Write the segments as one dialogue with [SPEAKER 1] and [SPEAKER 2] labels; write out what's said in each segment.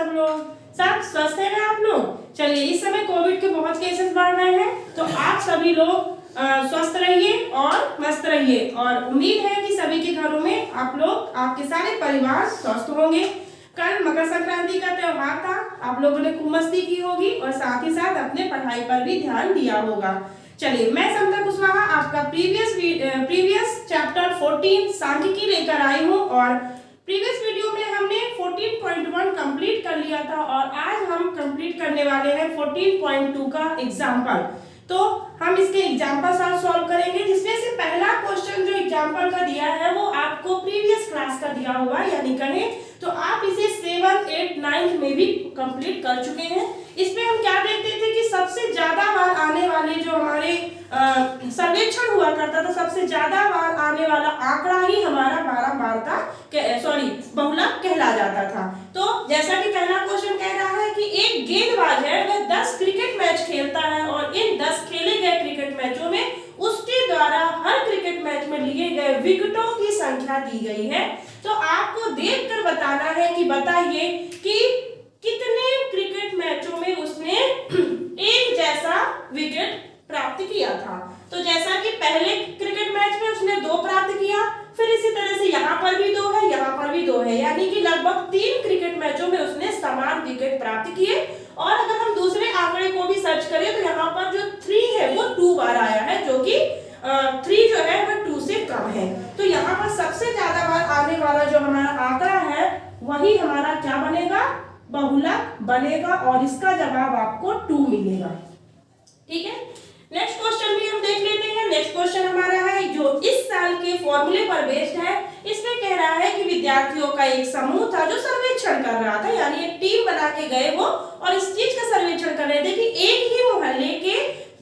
[SPEAKER 1] सब लोग? सब स्वस्थ है ना आप लोग? चलिए, इस समय कोविड के बहुत केसेस बढ़ रहे हैं, तो आप सभी लोग स्वस्थ रहिए और मस्त रहिए। और उम्मीद है कि सभी के घरों में आप लोग, आपके सारे परिवार स्वस्थ होंगे। कल मकर संक्रांति का त्योहार था, आप लोगों ने खूब मस्ती की होगी और साथ ही साथ अपने पढ़ाई पर भी ध्यान दिया होगा। चलिए, मैं समता कुशवाहा आपका प्रीवियस चैप्टर 14 सांख्यिकी लेकर आई हूँ। और प्रीवियस वीडियो में हमने 14.1 कंप्लीट कर लिया था और आज हम कंप्लीट करने वाले हैं 14.2 का एग्जाम्पल। तो हम इसके एग्जाम्पल साथ सॉल्व करेंगे, जिसमें से पहला क्वेश्चन जो एग्जाम्पल का दिया है वो आपको प्रीवियस क्लास का दिया हुआ, यानी कहें तो आप इसे 7, 8, 9 में भी कंप्लीट कर चुके हैं। इसमें हम क्या देखते थे कि सबसे ज्यादा बार आने वाले जो हमारे सर्वेक्षण हुआ करता था, सबसे ज्यादा बार आने वाला आंकड़ा ही हमारा बहुलक कहला जाता था। तो जैसा कि पहला क्वेश्चन कह रहा है कि एक गेंदबाज है, वह 10 क्रिकेट मैच खेलता है और इन 10 खेले गए क्रिकेट मैचों में उसके द्वारा हर क्रिकेट मैच में लिए गए विकेटों की संख्या दी गई है। तो आपको देखकर बताना है कि बताइए कि कितने क्रिकेट मैचों में उसने एक जैसा विकेट प्राप्त किया था। तो जैसा कि पहले क्रिकेट मैच में उसने 2 प्राप्त किया, फिर इसी तरह से यहाँ पर भी 2 है, यहाँ पर भी 2 है, यानी कि लगभग 3 क्रिकेट मैचों में उसने समान विकेट प्राप्त किए। और अगर हम दूसरे आंकड़े को भी सर्च करें तो यहाँ पर जो 3 है वो 2 बार आया है, जो कि 3 जो है वह 2 से कम है। तो यहाँ पर सबसे ज्यादा बार आने वाला जो हमारा आंकड़ा है वही हमारा क्या बनेगा, बहुलक बनेगा, और इसका जवाब आपको 2 मिलेगा। ठीक है, नेक्स्ट क्वेश्चन भी हम देख लेते हैं। नेक्स्ट क्वेश्चन हमारा है जो इस साल के फॉर्मूले पर बेस्ड है। इसमें कह रहा है कि विद्यार्थियों का एक समूह था जो सर्वेक्षण कर रहा था, यानी एक टीम बना के गए वो और इस चीज का सर्वेक्षण कर रहे थे कि एक ही मोहल्ले के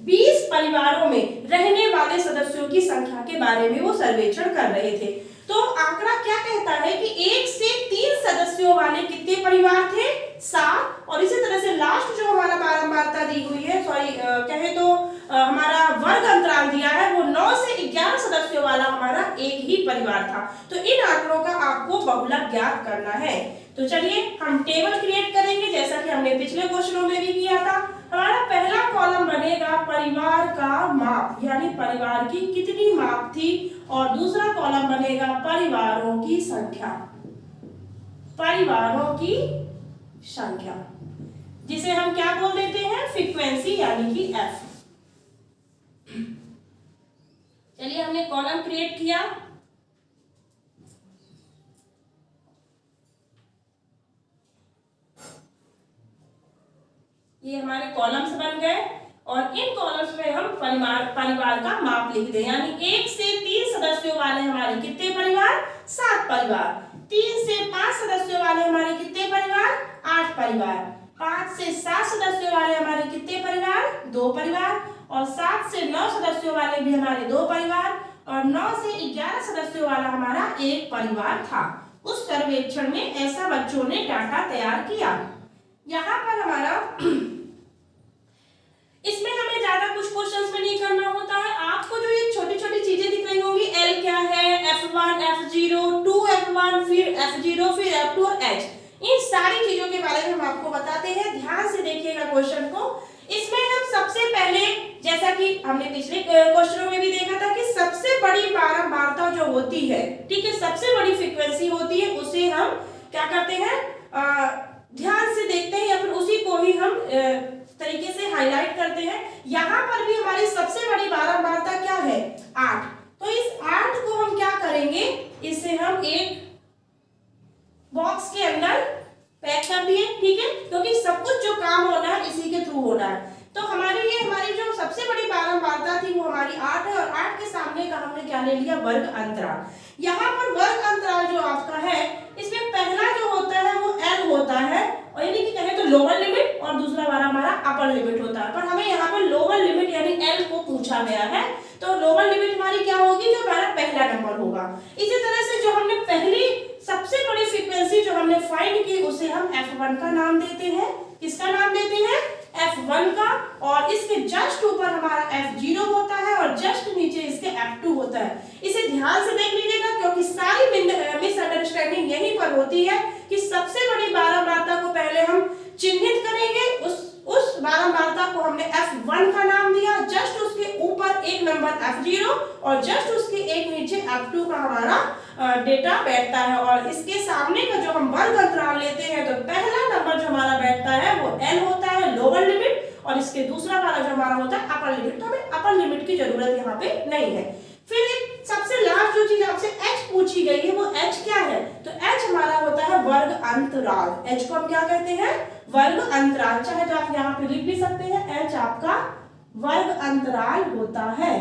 [SPEAKER 1] 20 परिवारों में रहने वाले सदस्यों की संख्या के बारे में वो सर्वेक्षण कर रहे थे। तो आंकड़ा क्या कहता है कि 1 से 3 सदस्यों वाले कितने परिवार थे, 7। और इसी तरह से लास्ट जो हमारा बारंबारता दी हुई है, कहे तो हमारा वर्ग अंतराल दिया है, वो 9 से 11 सदस्यों वाला हमारा एक ही परिवार था। तो इन आंकड़ों का आपको बहुलक ज्ञात करना है। तो चलिए हम टेबल क्रिएट करेंगे, जैसा कि हमने पिछले क्वेश्चनों में भी किया था। हमारा पहला कॉलम बनेगा परिवार का माप, यानी परिवार की कितनी माप थी, और दूसरा कॉलम बनेगा परिवारों की संख्या, परिवारों की संख्या, जिसे हम क्या बोल देते हैं, फ्रीक्वेंसी, यानी कि एफ। चलिए, हमने कॉलम क्रिएट किया। ये हमारे कॉलम्स बन गए और इन कॉलम्स में हम परिवार का माप लिख दें, यानी 1 से 3 सदस्यों वाले हमारे कितने परिवार, 7 परिवार। 3 से 5 सदस्यों वाले हमारे कितने परिवार, 8 परिवार। 5 से 7 सदस्यों वाले हमारे कितने परिवार, 2 परिवार। और 7 से 9 सदस्यों वाले भी हमारे 2 परिवार। और 9 से 11 सदस्यों वाला हमारा एक परिवार था। उस सर्वेक्षण में ऐसा बच्चों ने डाटा तैयार किया। यहाँ पर हमारा इसमें हमें ज्यादा कुछ क्वेश्चंस में नहीं करना होता है। आपको जो ये छोटी छोटी चीजें दिख रही होंगी, L क्या है, F1, F0, 2F1, फिर F0, फिर F2 और H, इन सारी चीजों के बारे में हम आपको बताते हैं। ध्यान से देखिएगा क्वेश्चन को। इसमें हम सबसे पहले, जैसा कि हमने पिछले क्वेश्चनों में भी देखा था, कि सबसे बड़ी बारंबारता जो होती है, ठीक है, सबसे बड़ी फ्रीक्वेंसी होती है, उसे हम क्या करते हैं, ध्यान से देखते हैं, या फिर उसी को ही हम तरीके से हाईलाइट करते हैं। यहाँ पर भी हमारी सबसे बड़ी बारंबारता क्या है, 8। तो इस 8 को हम क्या करेंगे, इसे हम एक बॉक्स के अंदर पैक कर दिए, ठीक है, क्योंकि सब कुछ जो काम होना है इसी के थ्रू होना है। तो हमारी जो सबसे बड़ी बारंबारता थी वो हमारी 8 है, और 8 के सामने का हमने क्या ले लिया, वर्ग अंतराल। यहाँ पर वर्ग अंतराल जो आपका है, इसमें पहला जो होता है वो L होता है, और यानी कि कहें तो लोअर लिमिट, और दूसरा वाला हमारा अपर लिमिट होता है। पर हमें यहाँ पर लोअर लिमिट यानी L को पूछा गया है, तो लोअर लिमिट हमारी क्या होगी, जो हमारा पहला नंबर होगा। इसी तरह से जो हमने पहली सबसे बड़ी फ्रीक्वेंसी जो हमने फाइंड की, उसे हम F1 का नाम देते हैं। किसका नाम देते हैं, F1 का। और इसके जस्ट ऊपर हमारा F0 होता है और जस्ट नीचे इसके F2 होता है। इसे ध्यान से देख लीजिएगा, क्योंकि सारी मिसअंडरस्टैंडिंग यहीं पर होती है कि सबसे बड़ी बारंबारता को पहले हम F1 का नाम दिया, जस्ट उसके ऊपर एक नंबर F0 और जस्ट उसके एक नीचे F2 का हमारा डेटा बैठता है। और इसके सामने का जो हम वर्ग अंतराल लेते हैं तो पहला नंबर जो हमारा बैठता है वो L होता है, लोअर लिमिट, और इसके दूसरा वाला जो हमारा होता है अपर लिमिट। तो हमें अपर लिमिट की जरूरत यहाँ पे नहीं है। फिर एक सबसे लास्ट जो चीज आपसे H पूछी गई है वो H क्या है, तो H हमारा होता है वर्ग अंतराल। H को हम क्या कहते हैं, वर्ग अंतराल। चाहे तो आप यहाँ पे लिख भी सकते हैं, H आपका वर्ग अंतराल होता है।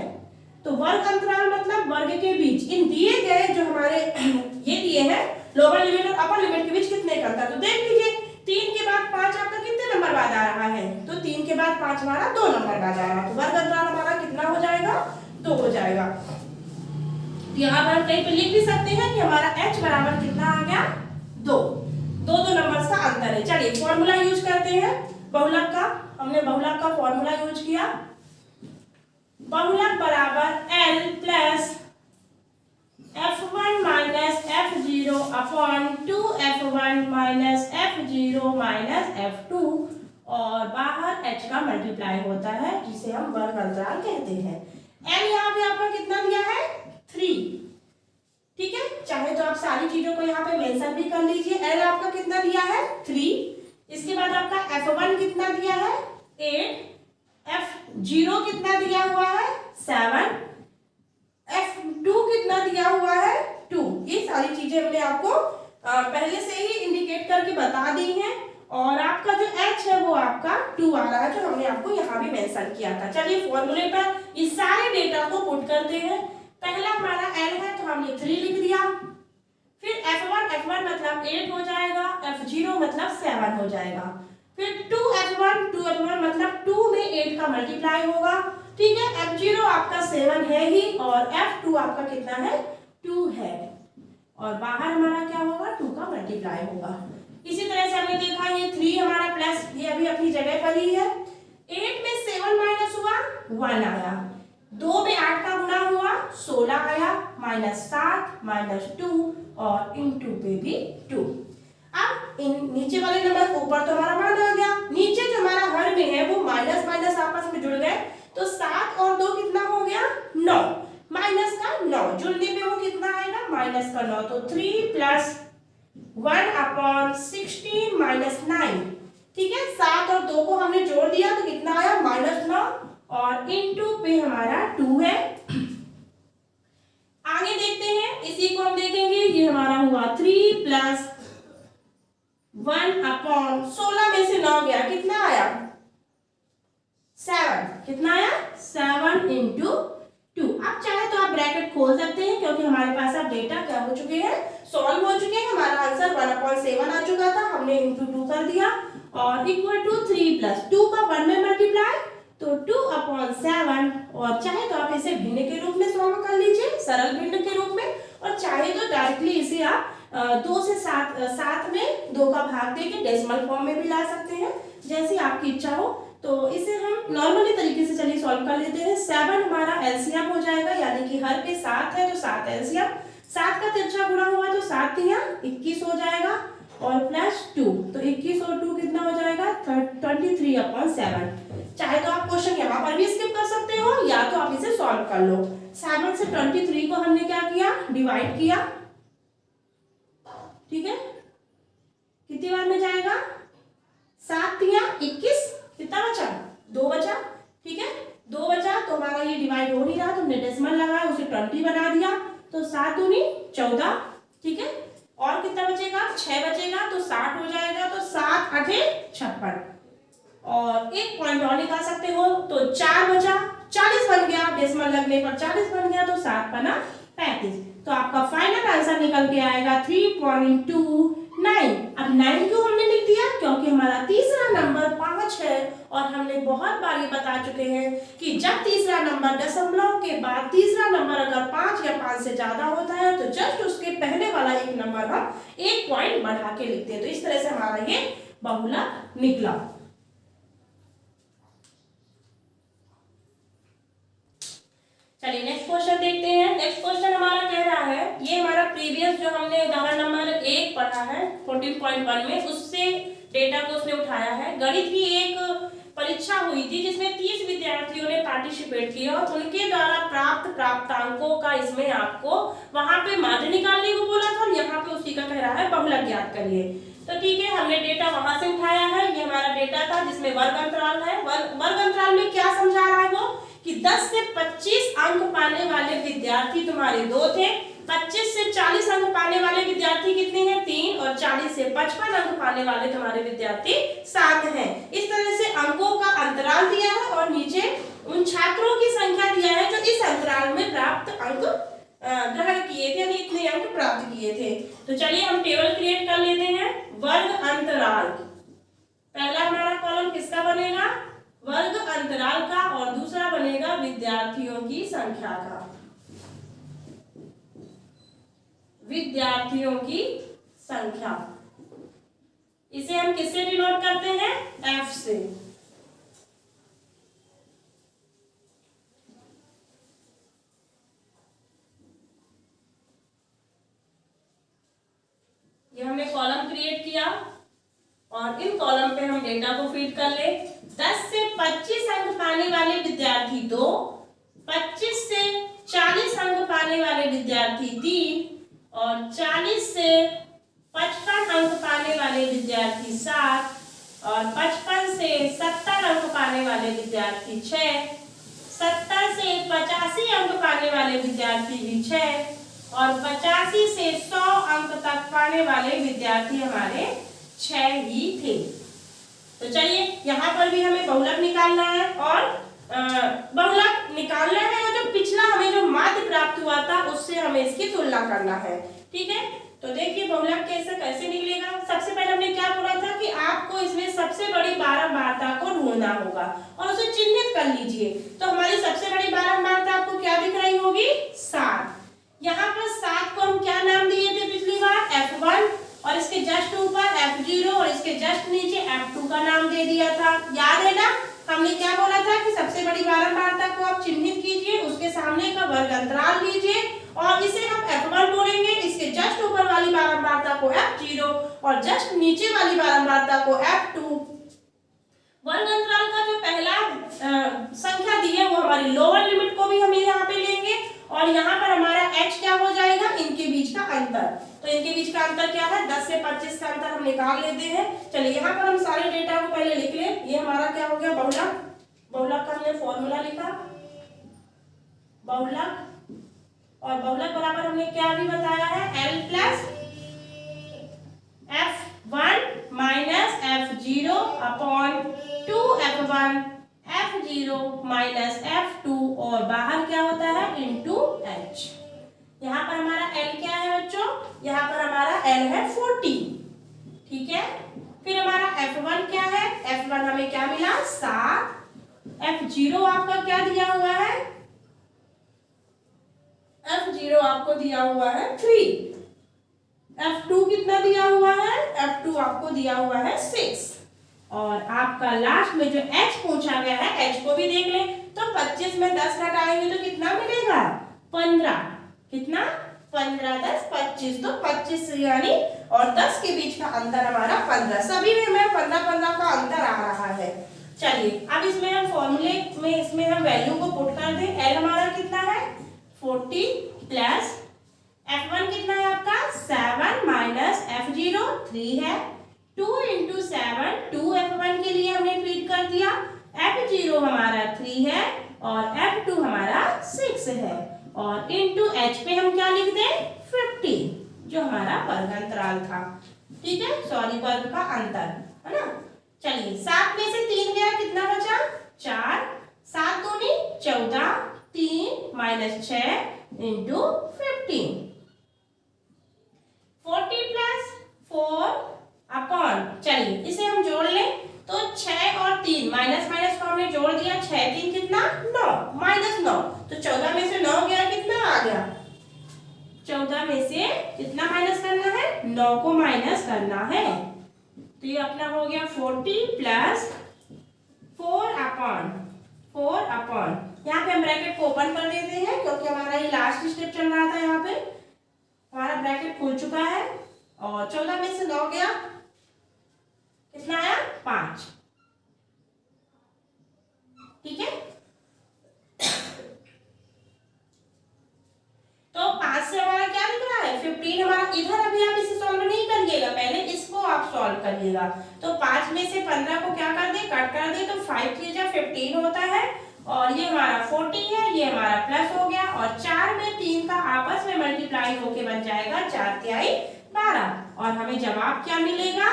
[SPEAKER 1] तो वर्ग अंतराल मतलब वर्ग के बीच इन दिए गए जो हमारे ये दिए हैं लोअर लिमिट और अपर लिमिट के बीच कितने का अंतर। तो देख लीजिए 3 के बाद 5 आपका कितने नंबर बाद आ रहा है, तो 3 के बाद 5 हमारा 2 नंबर बाद आ रहा है। तो वर्ग अंतराल हमारा कितना हो जाएगा, 2 हो जाएगा। यहाँ पर हम कहीं पे लिख भी सकते हैं कि हमारा H बराबर कितना आ गया, 2। दो नंबर का अंतर है। चलिए फॉर्मूला यूज करते हैं बहुलक का। हमने बहुलक का फॉर्मूला यूज किया, बहुलक बराबर L plus F1 minus F0 upon 2F1 minus F0 minus F2 और बाहर H का मल्टीप्लाई होता है जिसे हम वर्ग अंतराल कहते हैं। L यहाँ पे आपका कितना दिया है, 3। ठीक है, चाहे तो आप सारी चीजों को यहाँ पे मेंशन भी कर लीजिए। L आपका कितना दिया है, 3। इसके बाद आपका F1 कितना दिया है, 8। F0 कितना दिया हुआ है, 7। F2 कितना दिया हुआ है, 2। ये सारी चीजें हमने आपको पहले से ही इंडिकेट करके बता दी हैं। और आपका जो H है वो आपका 2 आ रहा है जो हमने आपको यहाँ भी मेंशन किया था। चलिए फॉर्मूले पर इस सारे डेटा को पुट करते हैं। पहला हमारा L है तो हमने 3 लिख दिया। फिर F1 मतलब 8 हो जाएगा, F0 मतलब 7 हो जाएगा। फिर 2F1 मतलब 2 में 8 का मल्टीप्लाई होगा। ठीक है, F0 आपका 7 है ही और F2 आपका कितना है, 2 है। और बाहर हमारा क्या होगा, 2 का मल्टीप्लाई होगा। इसी तरह से हमने देखा ये 3 हमारा प्लस ये अभी अपनी जगह पर ही है। 8 में 7 माइनस हुआ, 1 आया। 2 में 8 का गुणा हुआ, 16 आया, माइनस 7 माइनस 2 और इनटू पे भी 2। अब इन नीचे वाले नंबर ऊपर तो हमारा मान आ गया, नीचे जो हमारा हर में है वो माइनस माइनस आपस में जुड़ गए तो 7 और 2 कितना हो गया, 9। माइनस का 9 जुड़ने पे वो कितना आएगा, माइनस का 9। तो 3 प्लस 1 अपॉन 16 माइनस 9। ठीक है, 7 और 2 को हमने जोड़ दिया तो कितना आया, माइनस 9 और इनटू पे हमारा 2 है। आगे देखते हैं, इसी को हम देखेंगे। ये हमारा हुआ 3 प्लस 1 अपॉन 16 में से 9 गया, कितना आया, 7। कितना आया, 7 इंटू 2। अब चाहे तो आप ब्रैकेट खोल सकते हैं क्योंकि हमारे पास अब डेटा क्या हो चुके हैं, सॉल्व हो चुके हैं। हमारा आंसर 1/7 आ चुका था, हमने इंटू 2 कर दिया और इक्वल टू 3 प्लस 2 का 1 में मल्टीप्लाई तो 2/7। और चाहे तो आप इसे भिन्न के रूप में सॉल्व कर लीजिए, सरल भिन्न के रूप में, और चाहे तो डायरेक्टली इसे आप 2 से 7 में 2 का भाग देके डेसिमल फॉर्म में भी ला सकते हैं, जैसी आपकी इच्छा हो। तो इसे हम नॉर्मली तरीके से चलिए सॉल्व कर लेते हैं। 7 हमारा एलसीएम हो जाएगा, यानी कि हर पे 7 है तो 7 एलसीएम। 7 का तिरछा गुणा हुआ तो 7 तिया 21 हो जाएगा और प्लस 2 तो 21 और 2 कितना हो जाएगा, 23/7। चाहे तो आप क्वेश्चन यहाँ पर भी स्किप कर सकते हो या तो आप इसे सॉल्व कर लो। 7 से 23 को हमने क्या किया, डिवाइड किया। ठीक है, कितनी बार में जाएगा, 7 तिया 21, कितना बचा, 2 बचा। ठीक है, 2 बचा तो हमारा ये डिवाइड हो नहीं रहा तो हमने डेसिमल लगाया, उसे 20 बना दिया तो 7 दूनी 14। ठीक है, और कितना बचेगा, 6 बचेगा तो 60 हो जाएगा। तो 7 8 56 और एक पॉइंट और निकाल सकते हो तो 4 बचा, 40 बन गया, डेसिमल लगने पर 40 बन गया तो 7 बना 35। तो आपका फाइनल आंसर निकल के आएगा 3.29। अब 9 क्यों हमने लिख दिया, क्योंकि हमारा तीसरा नंबर 5 है और हमने बहुत बार ये बता चुके हैं कि जब तीसरा नंबर दशमलव के बाद तीसरा नंबर अगर 5 या 5 से ज्यादा होता है तो जस्ट उसके पहले वाला एक नंबर हम 1 पॉइंट बढ़ा के लिखते हैं। तो इस तरह से हमारा ये बहुलक निकला। चलिए नेक्स्ट क्वेश्चन देखते हैं। नेक्स्ट क्वेश्चन हमारा कह रहा है, ये हमारा प्रीवियस जो हमने उदाहरण नंबर 1 पढ़ा है 14.1 में, उससे डेटा को उसने उठाया है। गणित की एक परीक्षा हुई थी जिसमें 30 विद्यार्थियों ने पार्टिसिपेट किया और उनके द्वारा प्राप्त प्राप्तांकों का इसमें आपको वहां पे माध्य निकालने को बोला था और यहाँ पे उसी का कह रहा है बहुलक ज्ञात करिए। तो ठीक है, हमने डेटा वहां से उठाया है, ये हमारा डेटा था जिसमें वर्ग अंतराल है। वर्ग अंतराल में क्या समझा रहा है वो कि 10 से 25 अंक पाने वाले विद्यार्थी तुम्हारे 2 थे, 25 से 40 अंक पाने वाले विद्यार्थी कितने हैं 3, और 40 से 55 अंक पाने वाले तुम्हारे विद्यार्थी 7 हैं। इस तरह से अंकों का अंतराल दिया है और नीचे उन छात्रों की संख्या दिया है जो इस अंतराल में प्राप्त अंक ग्रहण किए थे, यानी इतने अंक प्राप्त किए थे। तो चलिए हम टेबल क्रिएट कर लेते हैं। वर्ग अंतराल, पहला हमारा कॉलम किसका बनेगा, वर्ग अंतराल का, और दूसरा बनेगा विद्यार्थियों की संख्या का, विद्यार्थियों की संख्या। इसे हम किससे डिनोट करते हैं, F से। ये हमने कॉलम क्रिएट किया और इन कॉलम पे हम डेटा को फीड कर ले। 10 से 25 अंक पाने वाले विद्यार्थी 2, 25 से 40 अंक पाने वाले विद्यार्थी 3 और 40 से 55 अंक पाने वाले विद्यार्थी 7 और 55 से 70 अंक पाने वाले विद्यार्थी 6, 70 से 85 अंक पाने वाले विद्यार्थी भी 6 और 85 से 100 अंक तक पाने वाले विद्यार्थी हमारे 6 ही थे। तो चलिए यहाँ पर भी हमें बहुलक निकालना है और बहुलक निकालना है और जो पिछला हमें जो माध्य प्राप्त हुआ था उससे हमें इसकी तुलना करना है। ठीक है, तो देखिए बहुलक कैसे निकलेगा। सबसे पहले हमने क्या बोला था कि आपको इसमें सबसे बड़ी बारंबारता को ढूंढना होगा और उसे चिन्हित कर लीजिए। तो हमारी सबसे बड़ी बारंबारता आपको क्या दिख रही होगी, 7। यहाँ पर 7 को हम क्या नाम दिए थे पिछली बार, F1, और इसके जस्ट ऊपर F0 और इसके जस्ट नीचे F2 का नाम दे दिया था। याद है ना, हमने क्या बोला था कि सबसे बड़ी बारंबारता को आप चिन्हित कीजिए, उसके सामने का वर्ग अंतराल लीजिए और इसे हम F1 बोलेंगे, इसके जस्ट ऊपर वाली बारंबारता को F0 और जस्ट नीचे वाली बारंबारता को F2। वर्ग अंतराल का जो पहला संख्या दी है वो हमारी लोअर लिमिट को भी हम यहाँ पे लेंगे और यहाँ पर हमारा h क्या हो जाएगा, इनके बीच का अंतर। तो इनके बीच का अंतर क्या है, 10 से 25 का अंतर हम निकाल लेते हैं। चलिए यहाँ पर हम सारे डेटा को पहले लिख लें। ये हमारा क्या हो गया, बहुलक। बहुलक का हमने फॉर्मूला लिखा, बहुलक, और बहुलक बराबर हमने क्या भी बताया है, L plus F1 minus F0 upon 2F1 F0 minus F2 और बाहर क्या होता है, इंटू H। यहाँ पर हमारा L क्या है बच्चों, यहाँ पर हमारा L है 40। ठीक है, फिर हमारा F1 क्या है, F1 हमें क्या मिला, 7। F0 आपका क्या दिया हुआ है, F0 आपको दिया हुआ है 3। F2 कितना दिया हुआ है, F2 आपको दिया हुआ है 6। और आपका लास्ट में जो H पूछा गया है, H को भी देख लें। तो 25 में 10 घटाएंगे तो कितना मिलेगा, 15। कितना, 15 10 25, तो 25 यानी और 10 के बीच का अंतर हमारा 15। सभी में 15 का अंतर आ रहा है। चलिए अब इसमें हम फॉर्मूले में इसमें हम वैल्यू को पुट कर दें। L हमारा कितना है, 40 प्लस F1 कितना है आपका, 7 माइनस F0 3 है, 2 इंटू 7, 2F1 के लिए हमने फीड कर दिया, F0 हमारा 3 है और F2 हमारा 6 है और इंटू H पे हम क्या लिख दें, 50, जो हमारा वर्ग अंतराल था। ठीक है, सॉरी वर्ग का अंतर है ना। चलिए 7 में से 3 गया, कितना बचा, 4, 7 दूनी 14, 3 माइनस 6 इंटू 15, 40 प्लस 4 अपॉन, चलिए इसे हम जोड़ लें तो 6 और 3 माइनस माइनस को हमने जोड़ दिया, 6 3 कितना, 9 माइनस 9, तो 14 में से 9 गया, कितना आ गया, 14 में से कितना माइनस करना है, 9 को माइनस करना है। तो ये अपना हो गया 40 प्लस 4 अपॉन, यहाँ पे हम ब्रैकेट को ओपन कर देते हैं क्योंकि हमारा ये लास्ट स्टेप चल रहा था। यहाँ पे हमारा ब्रैकेट खुल चुका है और 14 में से 9 गया, कितना आया, 5। करिएगा। तो 5 में से 15 को क्या कर दे, कट कर दे, तो 5 3 जा 15 होता है और ये हमारा 40 है, ये हमारा प्लस हो गया और 4 में 3 का आपस में मल्टीप्लाई होके बन जाएगा 4 तिहाई 12 और हमें जवाब क्या मिलेगा,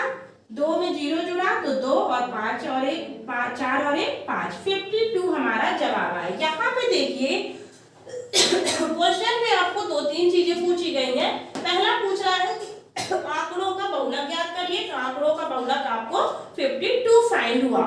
[SPEAKER 1] 2 में 0 जुड़ा तो 2 और 5 और 1 4 और 1 5, 52 हमारा जवाब आए। यहाँ पे देखिए क्वेश्चन में आपको 2-3 चीजें पूछी गई हैं। पहला पूछ रहा है आंकड़ों का बहुलक ज्ञात करिए, तो आंकड़ों का बहुलक आपको 52 फाइंड हुआ।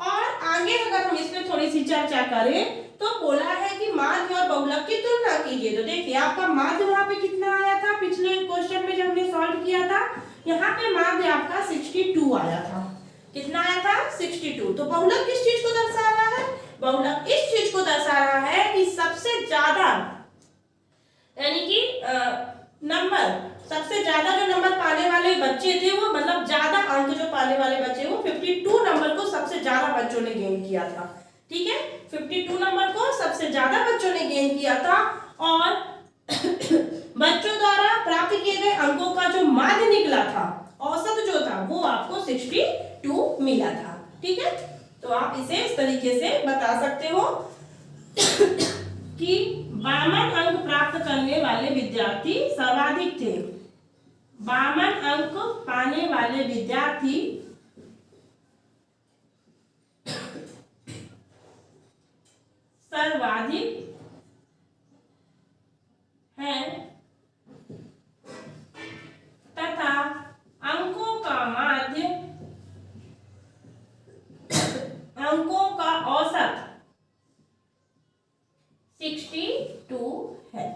[SPEAKER 1] और आगे अगर हम इसमें थोड़ी सी चर्चा करें तो बोला है कि माध्य और बहुलक की तुलना कीजिए। तो देखिए आपका माध्य वहां पे कितना आया था पिछले क्वेश्चन में जब हमने सॉल्व किया था, यहाँ पे माध्य आपका 62 आया था। कितना आया था, 62। तो बहुलक किस चीज को दर्शा रहा है, बहुलक इस चीज को दर्शा रहा है कि सबसे ज्यादा यानी कि नंबर, सबसे ज्यादा जो नंबर पाने वाले बच्चे थे वो मतलब ज्यादा अंक जो पाने वाले बच्चे वो 52 नंबर को सबसे ज्यादा बच्चों ने गेन किया था। ठीक है, 52 नंबर को सबसे ज्यादा बच्चों ने गेन किया था और बच्चों द्वारा प्राप्त किए गए अंकों का जो माध्य निकला था, औसत जो था वो आपको 62 मिला था। ठीक है, तो आप इसे इस तरीके से बता सकते हो कि 52 अंक प्राप्त करने वाले विद्यार्थी सर्वाधिक थे। 52 अंक पाने वाले विद्यार्थी सर्वाधिक हैं तथा अंकों का माध्य, अंकों का औसत 62 है।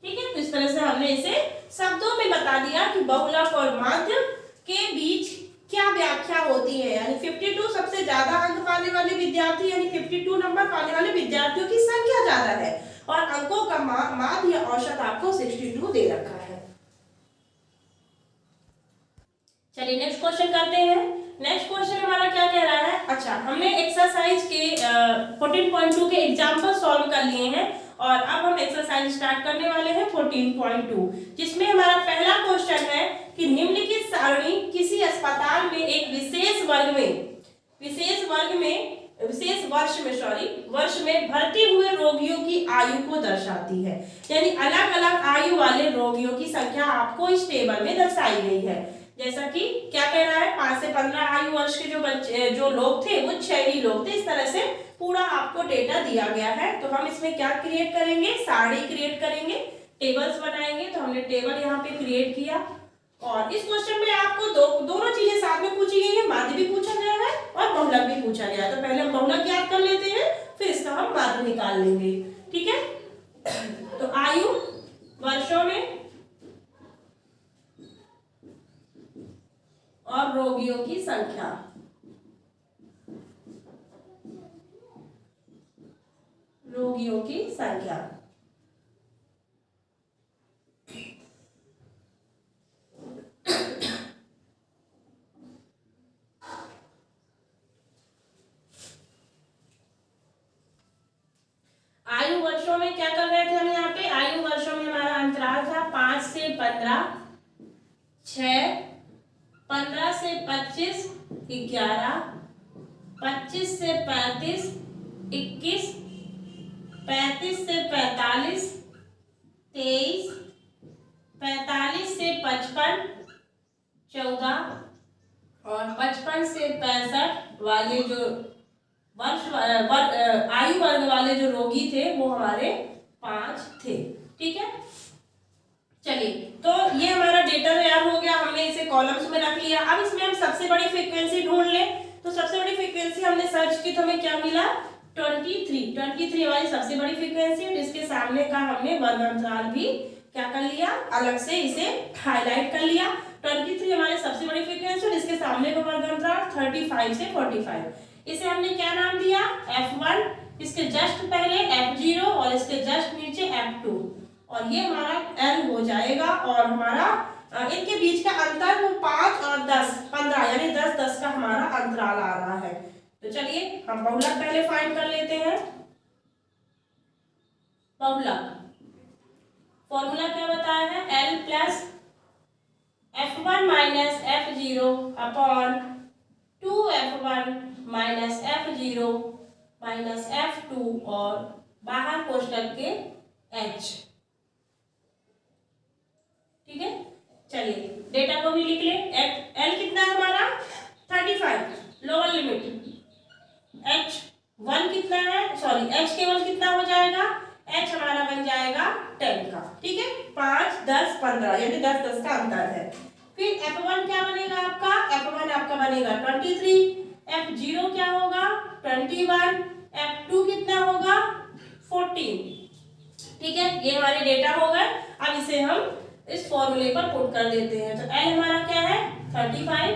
[SPEAKER 1] ठीक है, तो इस तरह से हमने इसे शब्दों में बता दिया कि बहुलक और माध्य के बीच क्या व्याख्या होती है। यानी 52 सबसे ज्यादा अंक पाने वाले विद्यार्थी यानी 52 नंबर पाने वाले विद्यार्थियों की संख्या ज्यादा है और अंकों का माध्य औसत आपको 62 दे रखा है। चलिए नेक्स्ट क्वेश्चन करते हैं। नेक्स्ट क्वेश्चन हमारा क्या कह रहा है, अच्छा हमने एक्सरसाइज के 14.2 के एग्जाम्पल सॉल्व कर लिए हैं और अब हम एक्सरसाइज स्टार्ट करने वाले हैं 14.2, जिसमें हमारा पहला क्वेश्चन है कि निम्नलिखित सारणी किसी अस्पताल में एक विशेष वर्ष में भर्ती हुए रोगियों की आयु को दर्शाती है। यानी अलग अलग आयु वाले रोगियों की संख्या आपको इस टेबल में दर्शाई गई है। जैसा कि क्या कह रहा है, 5 से 15 आयु वर्ष के जो बच्चे जो लोग थे वो 6 ही लोग थे। इस तरह से पूरा आपको डेटा दिया गया है। तो हम इसमें क्या क्रिएट करेंगे, सारणी क्रिएट करेंगे, टेबल्स बनाएंगे। तो हमने टेबल यहाँ पे क्रिएट किया और इस क्वेश्चन में आपको दोनों चीजें साथ में पूछी गई है, माध्य भी पूछा गया है और बहुलक भी पूछा गया है। तो पहले हम बहुलक याद कर लेते हैं, फिर इसका हम माध्य निकाल लेंगे। ठीक है, तो आयु वर्षों में और रोगियों की संख्या, रोगियों की संख्या। आयु वर्षों में क्या कर रहे थे हम यहाँ पे, आयु वर्षों में हमारा अंतराल था 5 से 15, 6, 15 से 25, 11, 25 से 35, 21, 35 से 45, 23, 45 से 55, 14 और 55 से 65 वाले जो आयु वर्ग वाले जो रोगी थे वो हमारे 5 थे। ठीक है, चलिए तो ये हमारा डेटा तैयार हो गया, हमने इसे कॉलम्स में रख लिया। अब इसमें हम सबसे बड़ी फ्रीक्वेंसी ढूंढ लें। तो सबसे बड़ी फ्रीक्वेंसी हमने सर्च की तो हमें क्या मिला, 23 हमारी सबसे बड़ी फ्रीक्वेंसी है। इसके सामने का हमने वर्ग अंतराल भी क्या कर लिया, अलग से इसे हाईलाइट कर लिया। 23 हमारी सबसे बड़ी फ्रीक्वेंसी और इसके सामने का वर्ग अंतराल 35 से 45। इसे हमने क्या नाम दिया, F1, इसके जस्ट पहले F0 और इसके जस्ट नीचे F2 और ये हमारा L हो जाएगा। और हमारा इनके बीच का अंतर वो 5 और 10, 15 यानी 10-10 का हमारा अंतराल आ रहा है। तो चलिए हम बहुलक पहले फाइंड कर लेते हैं। बहुलक फॉर्मूला क्या बताया है, L plus F1 minus F0 upon 2F1 minus F0 minus F2 और बाहर कोष्टक के H। ठीक है, चलिए डेटा को भी लिख ले। L कितना है हमारा 35 लोअर लिमिट, H1 कितना है, सॉरी H केवल कितना हो जाएगा, H हमारा बन जाएगा 10 का। ठीक है, 5 10 15 यानी 10 10 का अंतर है। फिर F1 क्या बनेगा आपका, F1 आपका बनेगा 23, F0 क्या होगा 21, F2 कितना होगा 14। ठीक है, ये हमारे डेटा हो गए। अब इसे हम इस फॉर्मूले पर पुट कर देते हैं। तो L हमारा क्या है 35,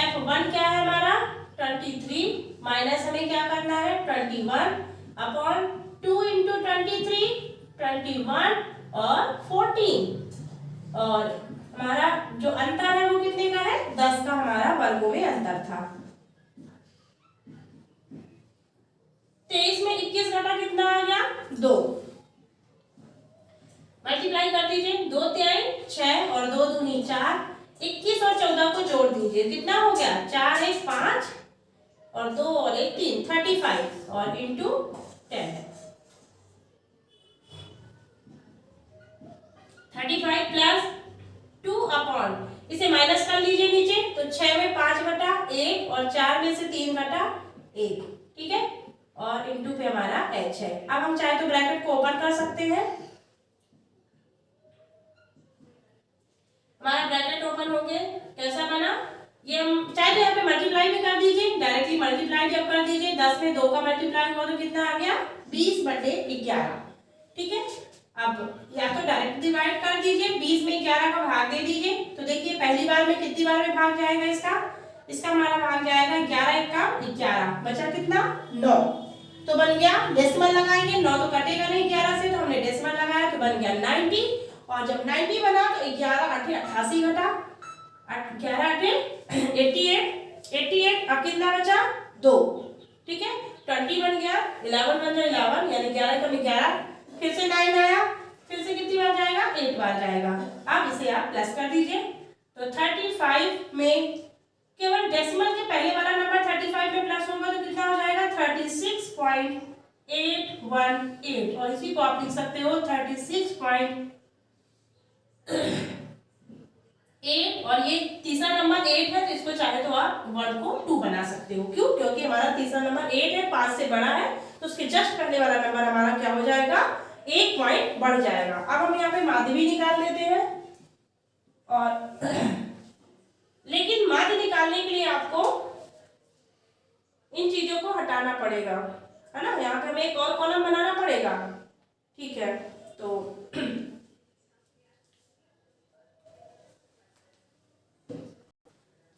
[SPEAKER 1] F1 क्या है हमारा 23 माइनस हमें क्या करना है 21 अपॉन 2 इंटू 23 21 और 14 और हमारा जो अंतर है वो कितने का है 10 का हमारा वर्गों में अंतर था। 23 में 21 घटा कितना आ गया 2, मल्टीप्लाई कर दीजिए 2 3 6 और 2 दूनी 4, 21 और 14 को जोड़ दीजिए कितना हो गया 4 1 5 और 2 और 1 3 35 और इंटू 10 35 प्लस 2 अपॉन इसे माइनस कर लीजिए नीचे तो 6 में 5 घटा 1 और 4 में से 3 घटा 1। ठीक है, और इंटू पे हमारा h है। अब हम चाहे तो ब्रैकेट को ओपन कर सकते हैं, हमारा ब्रैकेट ओपन हो गया। कैसा बना ये, हम चाहे तो यहाँ पे मल्टीप्लाई भी कर दीजिए, डायरेक्टली मल्टीप्लाई जब कर दीजिए 10 में 2 का मल्टीप्लाई हुआ तो कितना आ गया 20/11। ठीक है, अब या तो डायरेक्ट डिवाइड कर दीजिए 20 में 11 का भाग दे दीजिए। तो देखिए पहली बार में कितनी बार में भाग जाएगा इसका हमारा भाग जाएगा 11 का 11, बचा कितना 9। तो बन गया डेसिमल लगाएंगे, 9 तो कटेगा नहीं 11 से, तो हमने डेसिमल लगाया तो बन गया 90। और जब 90 बना तो 11 8 88 घटा 11 8 88, अब कितना बचा 2। ठीक है, 20 बन गया, 11 बन गया 11 यानी 11 कम 11, फिर से 9 आया, फिर से कितनी बार जाएगा 8 बार जाएगा। अब इसे आप प्लस कर दीजिए तो 35 में केवल डेसिमल के पहले वाला नंबर 35 में प्लस होगा तो कितना हो जाएगा 36.818 और इसी को आप लिख सकते हो 36.8 और ये तीसरा नंबर 8 है तो इसको चाहे तो आप वर्ड को 2 बना सकते हो। क्यों, क्योंकि हमारा तीसरा नंबर 8 है, 5 से बड़ा है तो उसके जस्ट पहले वाला नंबर हमारा क्या हो जाएगा 1 पॉइंट बढ़ जाएगा। अब हम यहाँ पे माध्य भी निकाल लेते हैं और लेकिन माध्य निकालने के लिए आपको इन चीजों को हटाना पड़ेगा, है ना, यहाँ पे हमें एक और कॉलम बनाना पड़ेगा। ठीक है, तो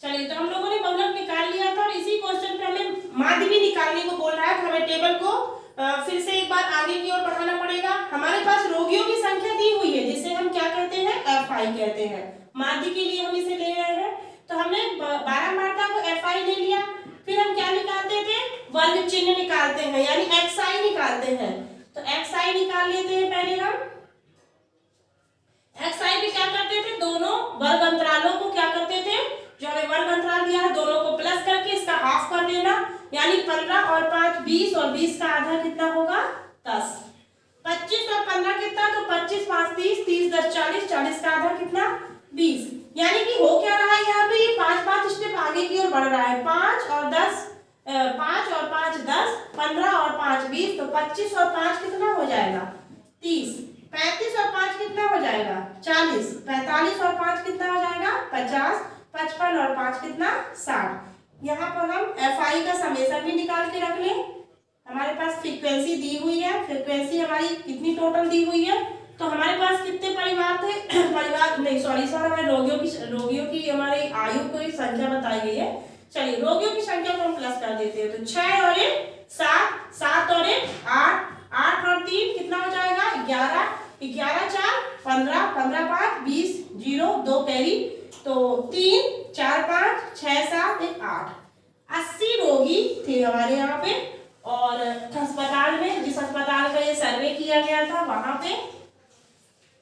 [SPEAKER 1] चलिए, तो हम लोगों ने बहुलक निकाल लिया था और इसी क्वेश्चन पे हमें माध्य भी निकालने को बोल रहा है। तो हमें टेबल को फिर से एक बार आगे की ओर बढ़ाना पड़ेगा। हमारे पास रोगियों की संख्या दी हुई है जिसे हम क्या कहते हैं FI कहते हैं। माध्य के लिए हम इसे ले रहे हैं तो हमने 12 मात्रा को FI ले लिया, फिर हम क्या निकालते थे वर्ग चिन्ह निकालते हैं यानी XI निकालते हैं। तो XI निकाल लेते हैं पहले हम। XI भी क्या करते थे, दोनों वर्ग अंतरालों को क्या करते थे, जो हमें वर्ग अंतराल दिया है दोनों को प्लस करके इसका हाफ कर देना यानी 15 और 5 20 और 20 का आधा कितना होगा 10। 25 और 15 कितना, तो 25 5 30 30 10 40 40 का आधा कितना 20। यानी कि हो क्या रहा है यहाँ पे 5 5 स्टेप आगे की ओर बढ़ रहा है। 5 और 10 5 और 5 10 15 और 5 20 तो 25 और 5 कितना हो जाएगा 30। 35 और 5 कितना हो जाएगा 40। 45 और 5 कितना हो जाएगा 50। 55 और 5 कितना 60। यहाँ पर हम FI का समेशन भी निकाल के रख लें। हमारे पास फ्रीक्वेंसी दी हुई है, फ्रीक्वेंसी हमारी कितनी टोटल दी हुई है, तो हमारे पास कितने परिवार थे परिवार नहीं सॉरी सर हमारे रोगियों की हमारी आयु की संख्या बताई गई है। चलिए रोगियों की संख्या को हम प्लस कर देते हैं तो 6 और 1 7 7 और 1 8 8 और 3 कितना हो जाएगा 11 11 4 15 15 5 20 0 2 कैरी तो 3 4 5 6 7 1 8 80 रोगी थे हमारे यहाँ पे। और अस्पताल में जिस अस्पताल का ये सर्वे किया गया था वहां पे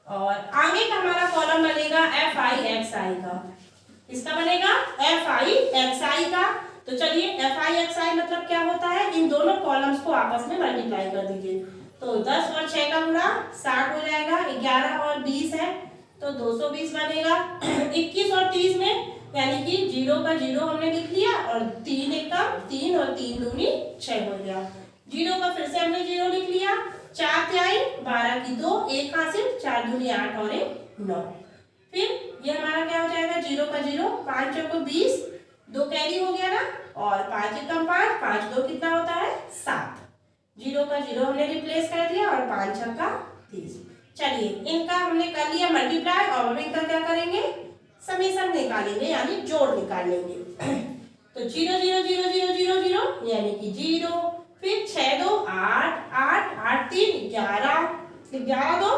[SPEAKER 1] और आगे का हमारा कॉलम बनेगा एफ आई एक्स आई का। इसका बनेगा एफ आई एक्स आई का। तो चलिए एफ आई एक्स आई मतलब क्या होता है, इन दोनों कॉलम्स को आपस में मल्टीप्लाई कर दीजिए। तो 10 और 6 का गुणा 60 हो जाएगा, 11 और 20 है तो 220 बनेगा। 21 और 30 में यानी कि 0 का 0 हमने लिख लिया और 3 एकम 3 और 3 दूनी 6 हो गया। 0 का फिर से हमने 0 लिख लिया, 4 तिहाई 12 की 2, 1 हासिल, 4 दूनी 8 और 1 9। फिर ये हमारा क्या हो जाएगा, 0 का 0, 5 चौको 20, 2 कैरी हो गया ना, और 5 एकम 5, 5 2 कितना होता है 7। 0 का 0 हमने रिप्लेस कर दिया और 5 छक्का 30। चलिए इनका हमने कर लिया मल्टीप्लाई और अब इनका क्या करेंगे, समेशन निकालेंगे यानी जोड़ निकालेंगे। तो 0 0 0 0 0 0 यानी कि 0, फिर 6 2 8 8 8 3 11 11 2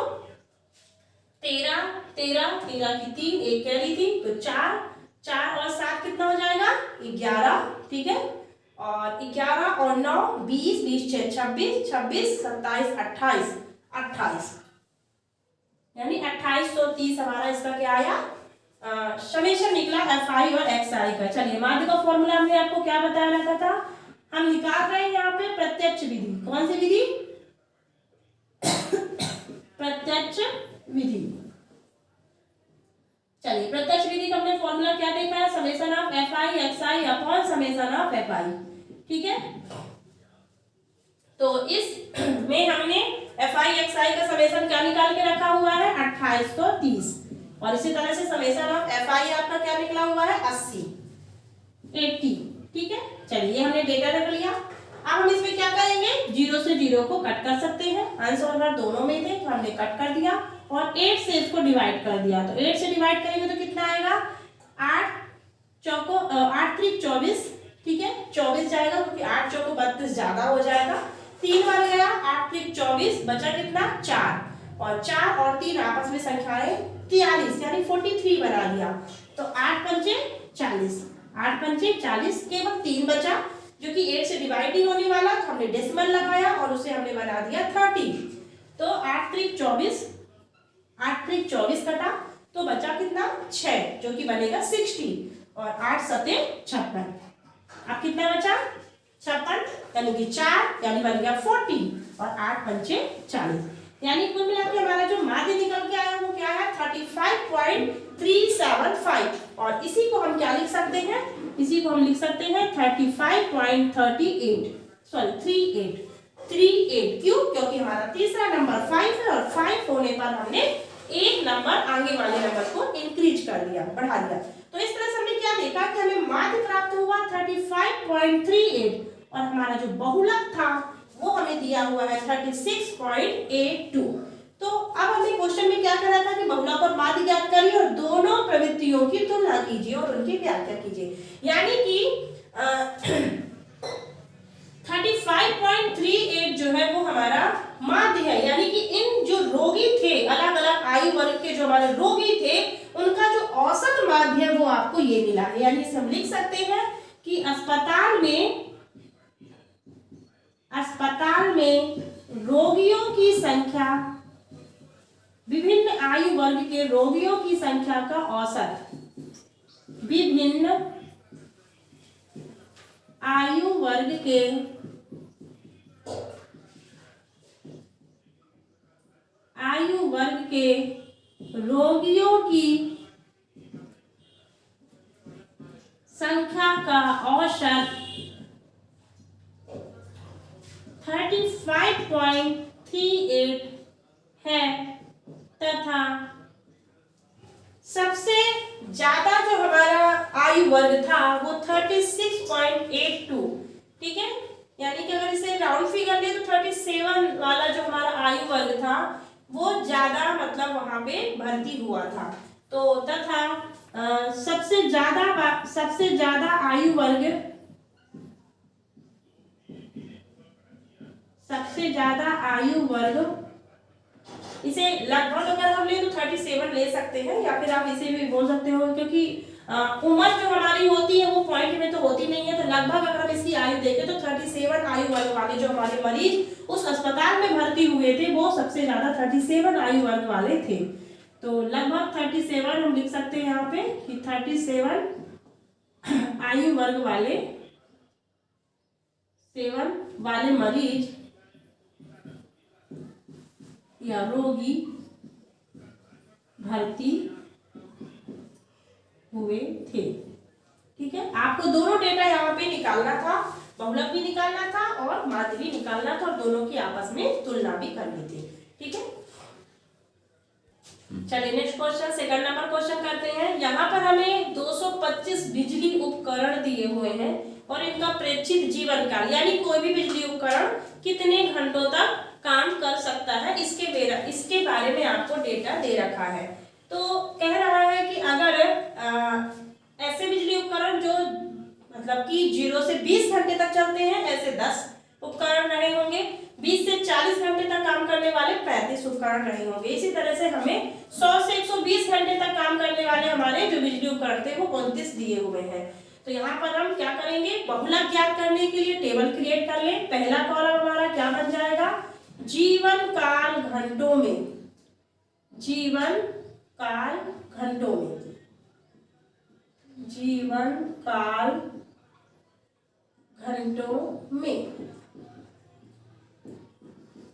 [SPEAKER 1] 13 13 13 की 3, एक कैरी थी तो 4 4 और 7 कितना हो जाएगा 11, ठीक है। और 11 और 9 20 20 6 26 26 27 28 28 यानी 2830 हमारा इसका क्या आया, समेशन निकला एफ आई और एक्स आई का। चलिए माध्य का फॉर्मूला हमने आपको क्या बताया रखा था, हम निकाल रहे हैं यहाँ पे प्रत्यक्ष विधि। कौन सी विधि, प्रत्यक्ष विधि। चलिए प्रत्यक्ष विधि का हमने फॉर्मूला क्या देखा है, summation of F I x I upon summation of F I, ठीक है। तो इस में हमने एफ आई एक्स आई का समेशन क्या निकाल के रखा हुआ है 2830, और इसी तरह से समेशन ऑफ एफ आई आपका क्या निकला हुआ है 80 ठीक है। चलिए हमने डेटा रख लिया। अब हम इसमें क्या करेंगे, 0 से 0 को कट कर सकते हैं, अंश और हर दोनों में थे तो हमने कट कर दिया और 8 से इसको डिवाइड कर दिया। तो 8 से डिवाइड करेंगे तो कितना आएगा, 8 चौको 8 3 24, ठीक है 24 जाएगा क्योंकि 8 चौको 32 ज्यादा हो जाएगा, 3 बार गया 8 3 24, बचा कितना 4, और 4 और 3 आपस में संख्याएं 43 यानी 43 बना दिया। तो 8 पंचे 40, 8 पंचे 40, केवल 3 बचा जो कि 8 से डिवाइड ही होने वाला, तो हमने डेसिमल लगाया और उसे हमने बना दिया 30। तो 8 3 24, 8 3 24 कटा तो बचा कितना 6 जो कि बनेगा 60, और 8 सते 56। अब कितना बचा 56 यानी कि 4 यानी बन गया 40, और 8 पंचे 40 यानी कुल मिला के हमारा जो माध्य निकल के आया वो क्या है 35.375, और इसी को हम क्या लिख सकते हैं, इसी को हम लिख सकते हैं 35.38 सॉरी 38 क्यों, क्योंकि हमारा तीसरा नंबर 5 है और 5 होने पर हमने एक नंबर आगे वाले नंबर को इंक्रीज कर दिया, बढ़ा दिया। तो इस तरह से हमने क्या देखा कि हमें माध्य प्राप्त हुआ 35.38, और हमारा जो बहुलक था वो हमें दिया हुआ है 36.82। तो अब हमने क्वेश्चन में क्या करा था कि बहुलक और माध्य ज्ञात करिए और दोनों प्रवृत्तियों की तुलना कीजिए और उनकी व्याख्या कीजिए। यानी कि 35.38 जो है वो हमारा माध्य है, यानी कि इन जो रोगी थे अलग अलग आयु वर्ग के जो हमारे रोगी थे उनका जो औसत माध्य है वो आपको ये मिला है। यानी हम लिख सकते हैं कि अस्पताल में रोगियों की संख्या, विभिन्न आयु वर्ग के रोगियों की संख्या का औसत, विभिन्न आयु वर्ग के रोगियों की संख्या का औसत 35.38 है, तथा सबसे ज्यादा जो हमारा आयु वर्ग था वो 36.82, ठीक है। यानी कि अगर इसे राउंड फिगर ले तो 37 वाला जो हमारा आयु वर्ग था वो ज्यादा मतलब वहां पे भर्ती हुआ था। तो तथा सबसे ज्यादा आयु वर्ग इसे लगभग अगर हम ले तो 37 ले सकते हैं, या फिर आप इसे भी बोल सकते हो क्योंकि उम्र जो हमारी होती है वो पॉइंट में तो होती नहीं है, तो लगभग अगर हम इसकी आयु देखें तो 37 आयु वर्ग वाले जो हमारे मरीज उस अस्पताल में भर्ती हुए थे वो सबसे ज्यादा 37 आयु वर्ग वाले थे। तो लगभग 37 हम लिख सकते हैं यहाँ पे कि 37 आयु वर्ग वाले 7 वाले मरीज या रोगी भर्ती हुए थे। ठीक है, आपको दोनों डेटा यहाँ पे निकालना था, बहुलक भी निकालना था और माध्य भी निकालना था और दोनों की आपस में तुलना भी करनी थी। ठीक है, चलिए next question, second number question करते हैं। यहाँ पर हमें 225 बिजली उपकरण दिए हुए हैं और इनका प्रेक्षित जीवन काल, यानी कोई भी बिजली उपकरण कितने घंटों तक काम कर सकता है, इसके बारे में आपको डेटा दे रखा है। तो कह रहा है कि अगर ऐसे बिजली उपकरण जो मतलब कि 0 से 20 घंटे तक चलते हैं, ऐसे 10 उपकरण रहे होंगे। 20 से 40 घंटे तक काम करने वाले 35 उपकरण रहे होंगे। इसी तरह से हमें 100 से 120 घंटे तक काम करने वाले हमारे जो बिजली उपकरण थे वो 29 दिए हुए हैं। तो यहाँ पर हम क्या करेंगे, बहुलक ज्ञात करने के लिए टेबल क्रिएट कर लें। पहला कॉलम हमारा क्या बन जाएगा, जीवन काल घंटों में, जीवन काल घंटों में, जीवन काल घंटों में।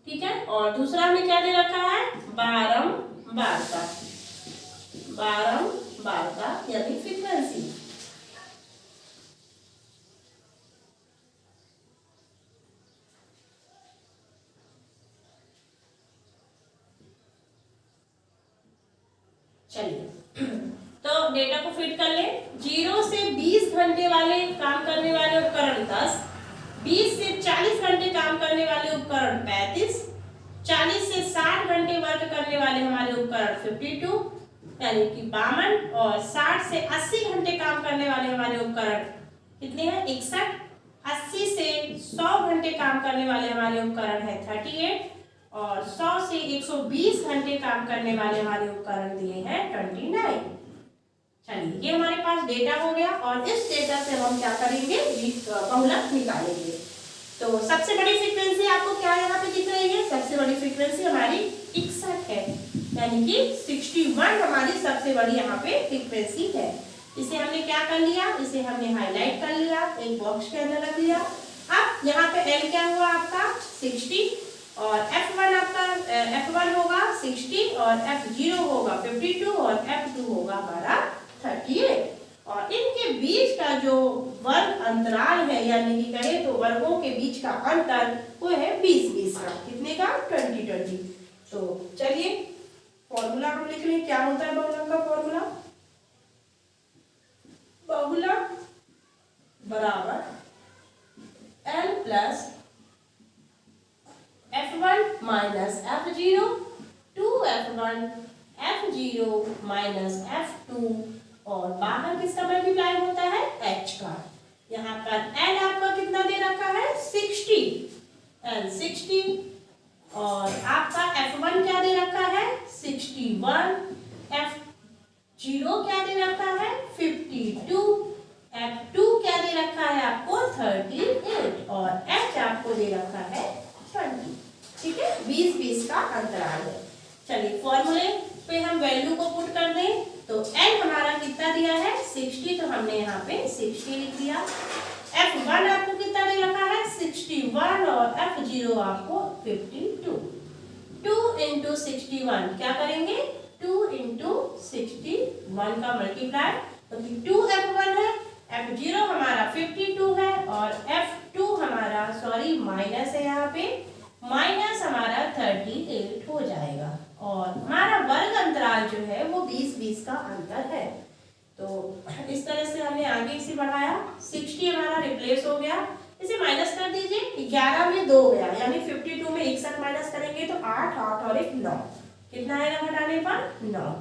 [SPEAKER 1] ठीक है, और दूसरा हमें क्या दे रखा है, बारंबारता, बारंबारता यानी फ्रीक्वेंसी। चलिए तो डेटा को फिट कर ले। 0 से 20 घंटे वाले काम करने वाले उपकरण 10, 20 से 40 घंटे काम करने वाले उपकरण 35, 40 से 60 घंटे वर्क करने वाले हमारे उपकरण 52 यानी कि 52, और 60 से 80 घंटे काम करने वाले हमारे उपकरण कितने हैं, 61, 80 से 100 घंटे काम करने वाले हमारे उपकरण है 38, और 100 से 120 घंटे काम करने वाले हमारे उपकरण दिए हैं 29। चलिए ये हमारे पास डेटा हो गया और इस डेटा से हम क्या करेंगे, बहुलक निकालेंगे। तो सबसे बड़ी फ्रीक्वेंसी आपको क्या यहाँ पे दिख रही है, सबसे बड़ी फ्रीक्वेंसी हमारी 61 है, यानी कि 61 हमारी सबसे बड़ी यहाँ पे फ्रीक्वेंसी है। इसे हमने क्या कर लिया, इसे हमने हाईलाइट कर लिया, एक बॉक्स के अंदर रख लिया। अब यहाँ पे L क्या हुआ आपका 60, और F1 आपका F1 होगा 60, और F0 होगा 52, और F2 होगा हमारा 38, और इनके बीच का जो वर्ग अंतराल है, यानी कि कहे तो वर्गों के बीच का अंतर वो है 20-20 का, कितने का, 20-20। तो चलिए फॉर्मूला हम लिख लें, क्या होता है बहुलक का फॉर्मूला, बहुलक बराबर L plus F1 minus F0, 2F1 F0 minus F2, और बाहर किसका मल्टीप्लाई होता है, H का। यहाँ पर L आपका कितना दे रखा है 60, L 60, और आपका F1 क्या दे रखा है 61, F0 क्या दे रखा है 52, F2 क्या दे रखा है आपको 38, और H आपको दे रखा है 20। ठीक है, 20-20 का अंतराल है। चलिए फॉर्मूले पे हम वैल्यू को पुट कर दें, तो L हमारा कितना दिया है 60, तो हमने यहाँ पे 60 लिख दिया। F1 आपको कितना दे रखा है 61, और F0 आपको 52। 2 × 61 क्या करेंगे, 2 × 61 का मल्टीप्लाई, तो 2F1 है, F0 हमारा 52 है, और F2 हमारा माइनस है, यहाँ पे माइनस हमारा 38 हो जाएगा, और हमारा वर्ग अंतराल जो है वो 20-20 का अंतर है। तो इस तरह से हमने आगे इसे बढ़ाया, 60 हमारा रिप्लेस हो गया, इसे माइनस कर दीजिए, 11 में 2 गया, यानी 52 में 61 माइनस करेंगे तो 8, 8 और 1 9, कितना आएगा घटाने पर 9।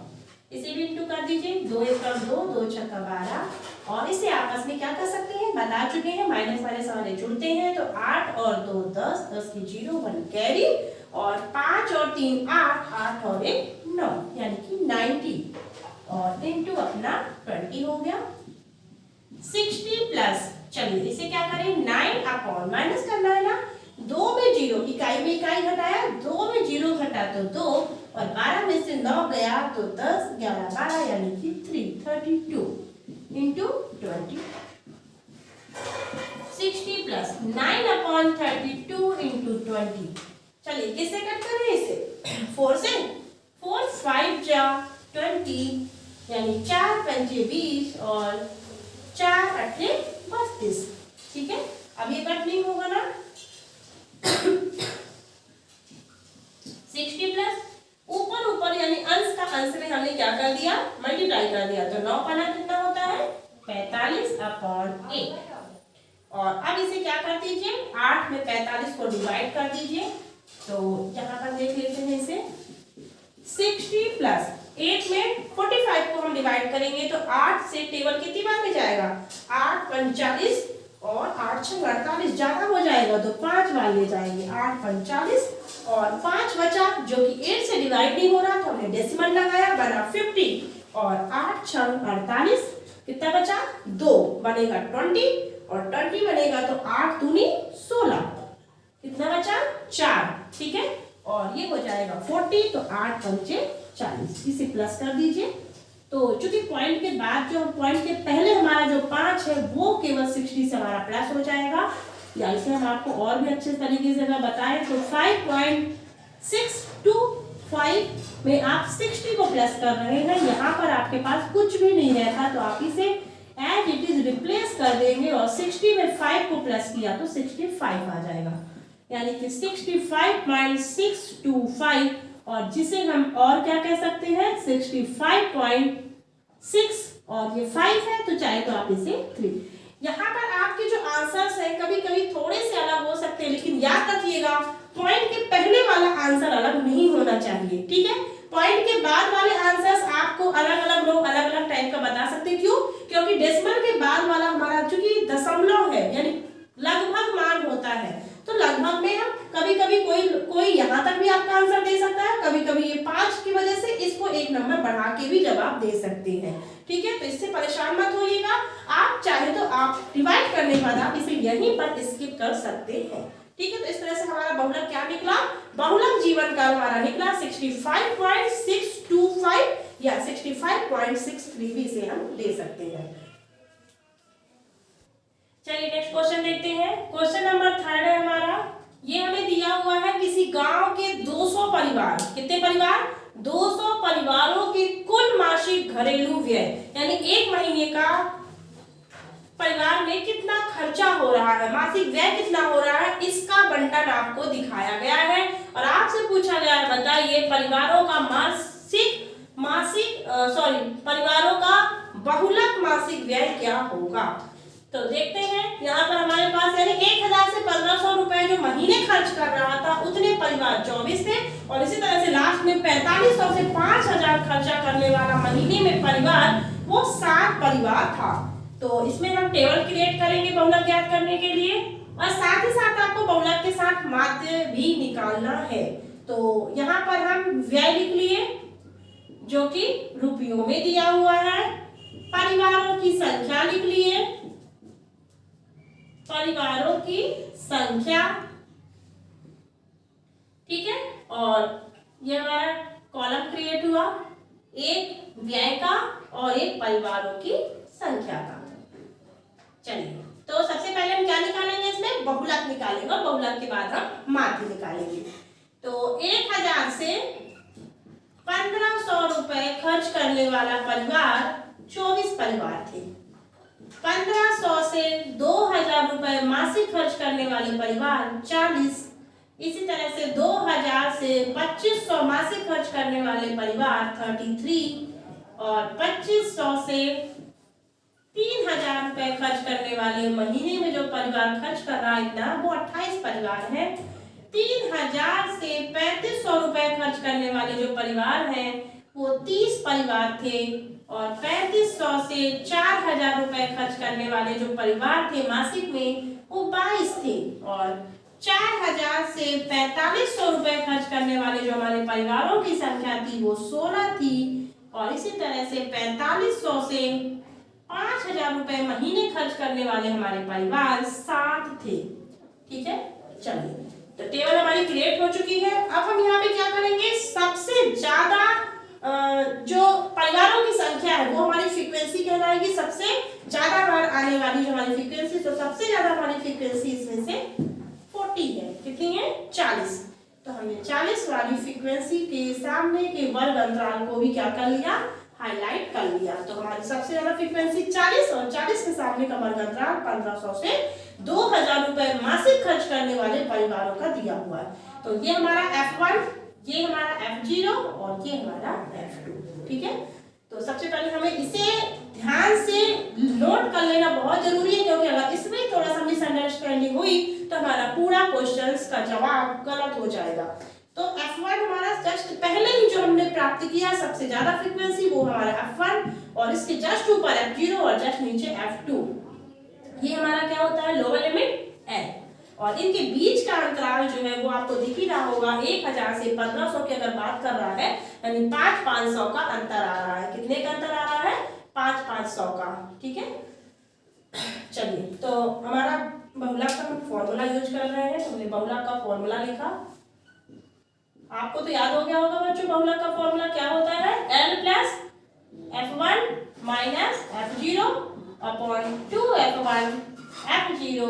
[SPEAKER 1] इसे भी इंटू कर दीजिए, 2 × 1 2, 2 × 6 12, और इसे आपस में क्या कर सकते हैं, बता चुके हैं, माइनस माइनस हमारे जुड़ते हैं, तो 8 और 2 10, 10 की 0 1 कैरी, और 5 और 3 8, 8 और 1 9, यानी कि 90, और इंटू अपना 20 हो गया। 60 प्लस, चलिए इसे क्या करें, 9 अपॉन माइनस करना है ना, 2 में 0, इकाई में इकाई घटाया, 2 में 0 घटा तो 2, और 12 में से 9 गया तो 10, 11, 12 यानी कि 332 इंटू 20, 60 प्लस 9/32 इंटू 20। चलिए किससे कट कर रहे हैं इसे, 4 से, 4 5 जा 20 यानी 4 पंजे 20 और 4 अट्ठे 32। ठीक है, अब ये कट नहीं होगा ना। 60 प्लस ऊपर ऊपर यानी अंश का अंश में हमने क्या कर दिया, मल्टीप्लाई कर दिया, तो 9 पाना कितना होता है 45/8। और अब इसे क्या कर दीजिए, 8 में 45 को डिवाइड कर दीजिए, तो यहाँ पर देख लेते हैं इसे, 60 प्लस 8 में 45 को हम डिवाइड करेंगे तो 8 से टेबल कितनी बार में जाएगा, 8 45 और 8 6 48, ज्यादा हो जाएगा तो 5 बार ले जाएंगे, 8 45 और 5 बचा जो कि 8 से डिवाइड नहीं हो रहा तो हमने डेसिमल लगाया, बना 50 और 8 6 48, कितना बचा 2 बनेगा 20 और 20 बनेगा तो 8 दूनी 16, कितना बचा 4। ठीक है, और ये हो जाएगा 40 तो 8 पंचे 40, इसे प्लस कर दीजिए। तो चूंकि पॉइंट के बाद जो पॉइंट के पहले हमारा जो 5 है वो केवल 60 से हमारा प्लस हो जाएगा, या इसे हम आपको और भी अच्छे तरीके से अगर बताएं तो 5.625 में आप 60 को प्लस कर रहे हैं, यहाँ पर आपके पास कुछ भी नहीं रहता तो आप इसे एज इट इज रिप्लेस कर देंगे और 60 में 5 को प्लस किया तो 65 आ जाएगा, यानी कि 65.625, और जिसे हम और क्या कह सकते हैं 65.6, और ये 5 है तो चाहे तो आप इसे 3। यहाँ पर आपके जो आंसर्स हैं कभी कभी थोड़े से अलग हो सकते हैं, लेकिन याद रखिएगा पॉइंट के पहले वाला आंसर अलग नहीं होना चाहिए। ठीक है, पॉइंट के बाद वाले आंसर्स आपको अलग अलग लोग अलग अलग टाइप का बता सकते हैं, क्यों, क्योंकि डेसिमल के बाद वाला हमारा चूंकि दशमलव है यानी लगभग मान होता है, तो लगभग में हम कभी कभी कोई यहाँ तक भी आपका आंसर दे सकता है, कभी कभी ये 5 की वजह से इसको 1 नंबर बढ़ा के भी जवाब दे सकते हैं। ठीक है, तो इससे परेशान मत होइएगा, आप चाहे तो आप डिवाइड करने के बाद आप इसे यहीं पर स्किप कर सकते हैं। ठीक है, तो इस तरह से हमारा बहुलक क्या निकला, बहुलक जीवन काल हमारा निकला 65.625 या 65.63 भी इसे हम ले सकते हैं। चलिए नेक्स्ट क्वेश्चन देखते हैं। क्वेश्चन नंबर 3 है हमारा, ये हमें दिया हुआ है किसी गांव के 200 परिवार, कितने परिवार 200 परिवारों के कुल मासिक घरेलू व्यय यानी 1 महीने का परिवार में कितना खर्चा हो रहा है, मासिक व्यय कितना हो रहा है, इसका बंटन आपको दिखाया गया है और आपसे पूछा गया है बताइए परिवारों का परिवारों का बहुलक मासिक व्यय क्या होगा। तो देखते हैं यहाँ पर हमारे पास यानी 1000 से 1500 रुपए जो महीने खर्च कर रहा था उतने परिवार 24 थे, और इसी तरह से लास्ट में 4500 से 5000 खर्चा करने वाला महीने में परिवार वो 7 परिवार था। तो इसमें हम टेबल क्रिएट करेंगे बहुलक ज्ञात करने के लिए, और साथ ही साथ आपको बहुलक के साथ माध्य भी निकालना है। तो यहाँ पर हम व्यय लिख लिए जो कि रुपयों में दिया हुआ है, परिवारों की संख्या लिख लिए, परिवारों की संख्या, ठीक है, और ये हमारा कॉलम क्रिएट हुआ, एक व्यय का और एक परिवारों की संख्या का। चलिए तो सबसे पहले हम क्या निकालेंगे, इसमें बहुलक निकालेंगे और बहुलक के बाद हम माध्य निकालेंगे। तो 1000 से 1500 रुपए खर्च करने वाला परिवार 24 परिवार थे, 1500 से 2000 रुपए मासिक खर्च करने वाले परिवार 40, इसी तरह से 2000 से 2500 मासिक खर्च करने वाले परिवार 33, और 2500 से 3000 रुपए खर्च करने वाले महीने में जो परिवार खर्च कर रहा है इतना वो 28 परिवार है। 3000 से 3500 रुपए खर्च करने वाले जो परिवार हैं वो 30 परिवार थे, और 3500 से 4000 रुपए खर्च करने वाले जो परिवार थे मासिक में वो 22 थे, और 4000 से 4500 रुपए खर्च करने वाले जो हमारे परिवारों की संख्या थी वो 16 थी, और इसी तरह से 4500 से 5,000 रुपए महीने खर्च करने वाले हमारे परिवार 7 थे। ठीक है, चलिए तो टेबल हमारी क्रिएट हो चुकी है। अब हम यहाँ पे क्या करेंगे, सबसे ज्यादा जो परिवारों की संख्या है वो हमारी फ्रीक्वेंसी कहलाएगी। सबसे ज्यादा बार आने वाली जो हमारी फ्रीक्वेंसी, तो सबसे ज्यादा हमारी फ्रीक्वेंसी इसमें से 40 है। कितनी है, 40। तो हमने 40 वाली फ्रीक्वेंसी के सामने के वर्ग अंतराल को भी क्या कर लिया, हाईलाइट कर लिया। तो हमारी सबसे ज्यादा फ्रीक्वेंसी 40 और 40 के सामने का वर्ग अंतराल 1500 से 2000 रुपए मासिक खर्च करने वाले परिवारों का दिया हुआ है। तो ये हमारा F1, ये हमारा F0 और ये हमारा F2। ठीक है, तो सबसे पहले हमें इसे ध्यान से नोट कर लेना बहुत जरूरी है, क्योंकि अगर इसमें थोड़ा सा मिसअंडरस्टैंडिंग हुई तो हमारा पूरा क्वेश्चंस का जवाब गलत हो जाएगा। तो F1 हमारा जस्ट पहले ही जो हमने प्राप्त किया सबसे ज्यादा फ्रीक्वेंसी वो हमारा F1 और इसके जस्ट ऊपर F0 और जस्ट नीचे F2। ये हमारा क्या होता है, लोअर लिमिट L। और इनके बीच का अंतराल जो है वो आपको दिख ही रहा होगा, 1000 से 1500 की अगर बात कर रहा है यानी 500 का अंतर आ रहा है। कितने का अंतर आ रहा है, 500 का। ठीक है, चलिए तो हमारा बहुलक का हम फॉर्मूला यूज कर रहे हैं। हमने बहुलक का फॉर्मूला लिखा, आपको तो याद हो गया होगा बच्चों, बहुलक का फॉर्मूला क्या होता है, L plus F1 minus F0 upon 2F1 F0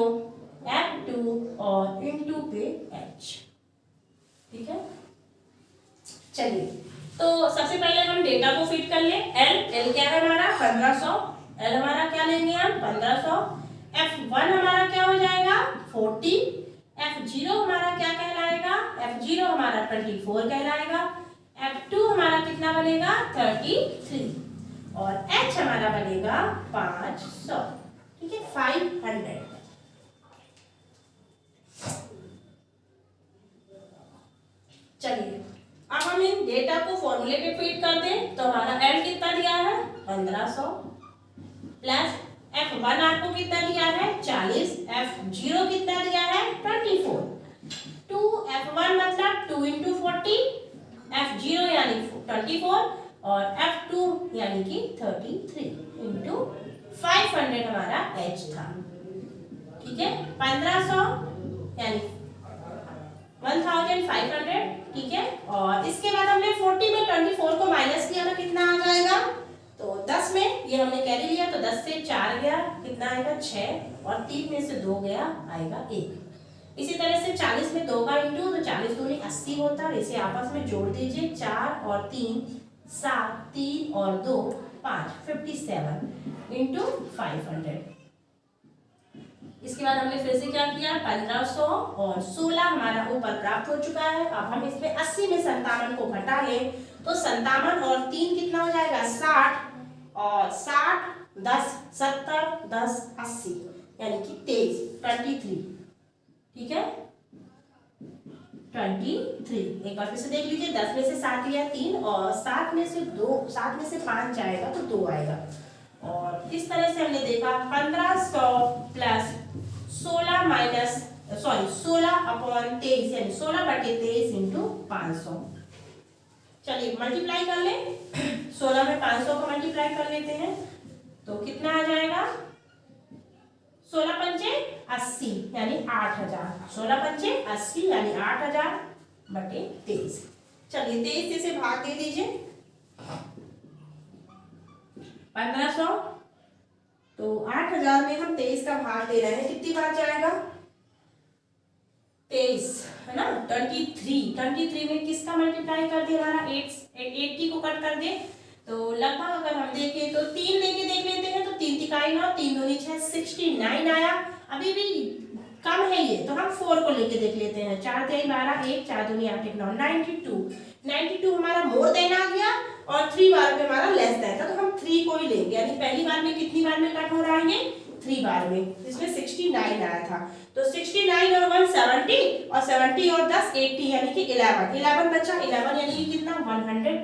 [SPEAKER 1] F2 और इनटू पे H। ठीक है, चलिए तो सबसे पहले हम डेटा को फिट कर ले। L क्या है हमारा 1500, L हमारा क्या लेंगे हम 1500। F1 हमारा क्या हो जाएगा 40, F0 हमारा क्या कहलाएगा, F0 हमारा 24 कहलाएगा, F2 हमारा कितना बनेगा 33 और H हमारा बनेगा 500। ठीक है, 500। चलिए अब हम इन डेटा को फॉर्मूले पे फिट कर दें। तो हमारा L कितना दिया है 1500 प्लस F1 आपको कितना दिया है 40, F0 कितना दिया है 24, 2F1 मतलब 2 into 40, F0 यानी 24 और F2 यानी कि 33 into 500 हमारा H था। ठीक है, 1500 यानी 1500। ठीक है, और इसके बाद हमने 40 में 24 को माइनस किया तो कितना आ जाएगा, तो 10 में ये हमने कैरी लिया तो 10 से 4 गया, कितना आएगा 6 और 3 में से 2 गया आएगा 1। इसी तरह से 40 में 2 का इंटू, तो 40 दूनी 80 होता है। इसे आपस में जोड़ दीजिए, 4 और 3 7, 3 और 2 5, 57 इंटू 500। इसके बाद हमने फिर से क्या किया 1500 और 16 हमारा ऊपर प्राप्त हो चुका है। अब हम इसमें 80 में 57 को घटा लें तो 57 और 3 कितना हो जाएगा 60 और 60 10 70 10 80 यानी कि 23। ठीक है, 23। एक बार फिर से देख लीजिए, 10 में से 7 लिया 3 और 7 में से 5 जाएगा तो 2 आएगा। और इस तरह से हमने देखा 1500 प्लस 16 माइनस 16 अपॉन 23 यानी 16/23 इंटू 500। चलिए मल्टीप्लाई कर ले, 16 में 500 को मल्टीप्लाई कर लेते हैं तो कितना आ जाएगा 16 पंचे 80 यानी 8000, 16 पंचे 80 यानी 8000/23। चलिए 23 से भाग दे दीजिए, 1500 तो 8000 में हम 23 का भाग दे रहे हैं, कितनी बार जाएगा 23 है ना, 23 में किसका मल्टीप्लाई कर दे, हमारा 80 को कट कर दे तो लगभग अगर हम देखें तो 3 लेके देख लेते हैं तो 3 तिकाई 9, 3 दूनी 6, 69 आया। अभी भी कम है ये, तो हम 4 को लेके देख लेते हैं, 4 3 12 1 4 दूनी 8 1 9, 92 हमारा मोर देन आ गया और 3 बार में हमारा लेस देन था, तो हम 3 को ही लेंगे। यानी पहली बार में कितनी बार में कट हो रहा है ये 3 बार में, इसमें 69 आया था तो 69 और 1 70 और 70 और 10 80 यानी कि 11 बचा, 11 यानी कि कितना 110।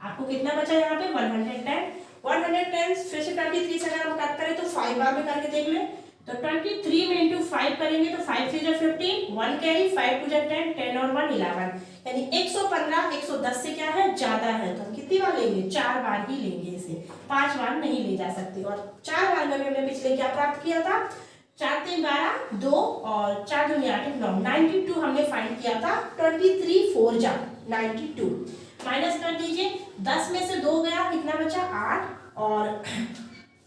[SPEAKER 1] आपको कितना बचा यहाँ पे 110 फिर से 23 से अगर हम कट करें तो 5 बार में करके देख ले तो 23 में इंटू 5 करेंगे तो 5 3 जा 15, 1 कैरी, 5 2 जा 10, 10 और 1 11, यानी 115 110 से क्या है ज्यादा है, तो हम कितनी बार लेंगे, 4 बार ही लेंगे इसे, 5 बार नहीं ले जा सकते। और 4 बार में हमने पिछले क्या प्राप्त किया था, 4 3 12 2 और 4 दूनी 8 9, 92 हमने फाइंड किया था, 23 4 जा 92, माइनस कर दीजिए, 10 में से 2 गया, कितना बचा 8 और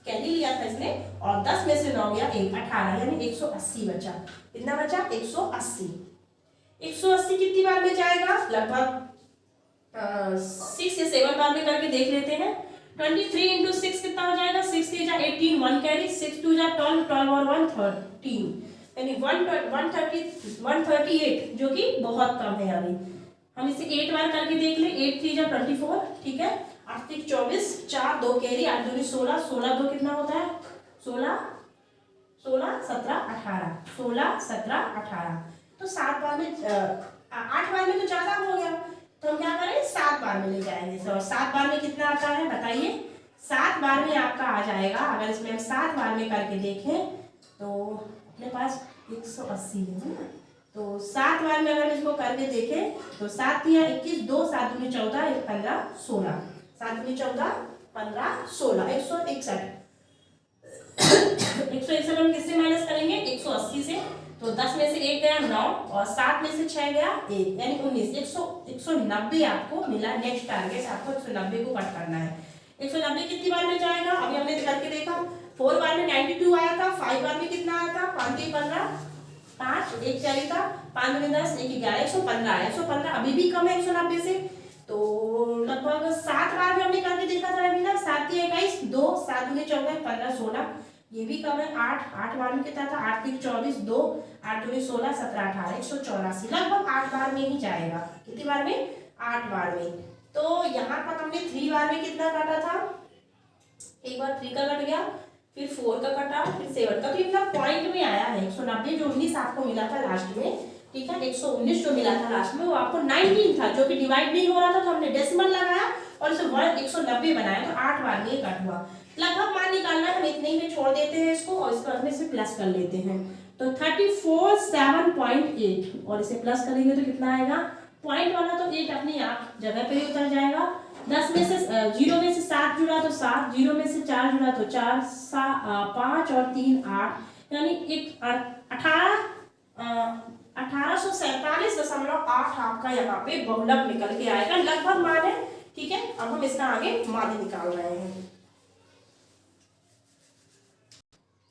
[SPEAKER 1] कैरी लिया था इसने, और 10 में से 9 गया 1 18, यानी 180 बचा, कितना बचा 180। 180 कितनी बार में जाएगा, लगभग 6 या 7 बार में करके देख लेते हैं। 23 इंटू 6 कितना हो जाएगा, 6 3 जा 18, 1 कैरी, 6 2 जा 12, 12 और 1 13, यानी 138, जो कि बहुत कम है। अभी हम इसे 8 बार करके देख ले, 8 3 जा 24, ठीक है, 8 3 24, 4 2 कैरी, 8 2 16, 16 2 कितना होता है 16, 16 17 18, 16 17 18, तो 7 बार में 8 बार में तो ज्यादा हो गया, तो हम क्या करें 7 बार में ले जाएंगे। और 7 बार में कितना आता है बताइए, 7 बार में आपका आ जाएगा, अगर इसमें हम 7 बार में करके देखें तो अपने पास 180 है ना, तो 7 बार में अगर इसको करके देखें तो 7 या 21, 2 7 दूनी 14, 1 15 16, 7 दूनी 14 15 16, 161। 161 हम किससे माइनस करेंगे, 180 से, तो 10 में से 1 गया 9 और 7 में से 6 गया 1, यानी 19, 190 आपको मिला। नेक्स्ट टारगेट आपको 190 को कट करना है। 190 कितनी बार में जाएगा, अभी हमने करके देखा, 4 बार में 92 आया था, 5 बार में कितना आया था 5 3 15, 5 1 कैरी था, 5 में 10 1 11, 115 आया, 115 अभी भी कम है 190 से, तो लगभग 7 बार में हमने करके देखा था अभी ना, 7 3 21, 2 7 दूनी 14 15 16, ये भी कम है। 8 बार में कितना था, 8 3 24, 2 8 दूनी 16 17 18, 184, लगभग 8 बार में ही जाएगा। कितनी बार में, 8 बार में। तो यहाँ पर हमने 3 बार में कितना काटा था, एक बार 3 का कट गया, फिर 4 का कटा, फिर 7 का, तो इतना पॉइंट में आया है 190, जो 19 आपको मिला था लास्ट में, ठीक है, 119 जो मिला था लास्ट में वो आपको 19 था, जो कि डिवाइड नहीं हो रहा था, तो हमने डेसिमल लगाया और इसे 190 बनाया, तो 8 बार में ये कट हुआ। लगभग मान निकालना है, हम इतने ही में छोड़ देते हैं इसको और इसको अपने से प्लस कर लेते हैं, तो 34 7.8 और इसे प्लस करेंगे तो कितना आएगा, पॉइंट वाला तो 8 अपने आप जगह पे ही उतर जाएगा। 10 में से 0 में से 7 जुड़ा तो 7, 0 में से 4 जुड़ा तो 4, 5 और 3 8, यानी 1847.8 आपका यहाँ पे बहुलक निकल के आएगा, लगभग मान है, ठीक है। अब हम इसका आगे माध्य निकाल रहे हैं।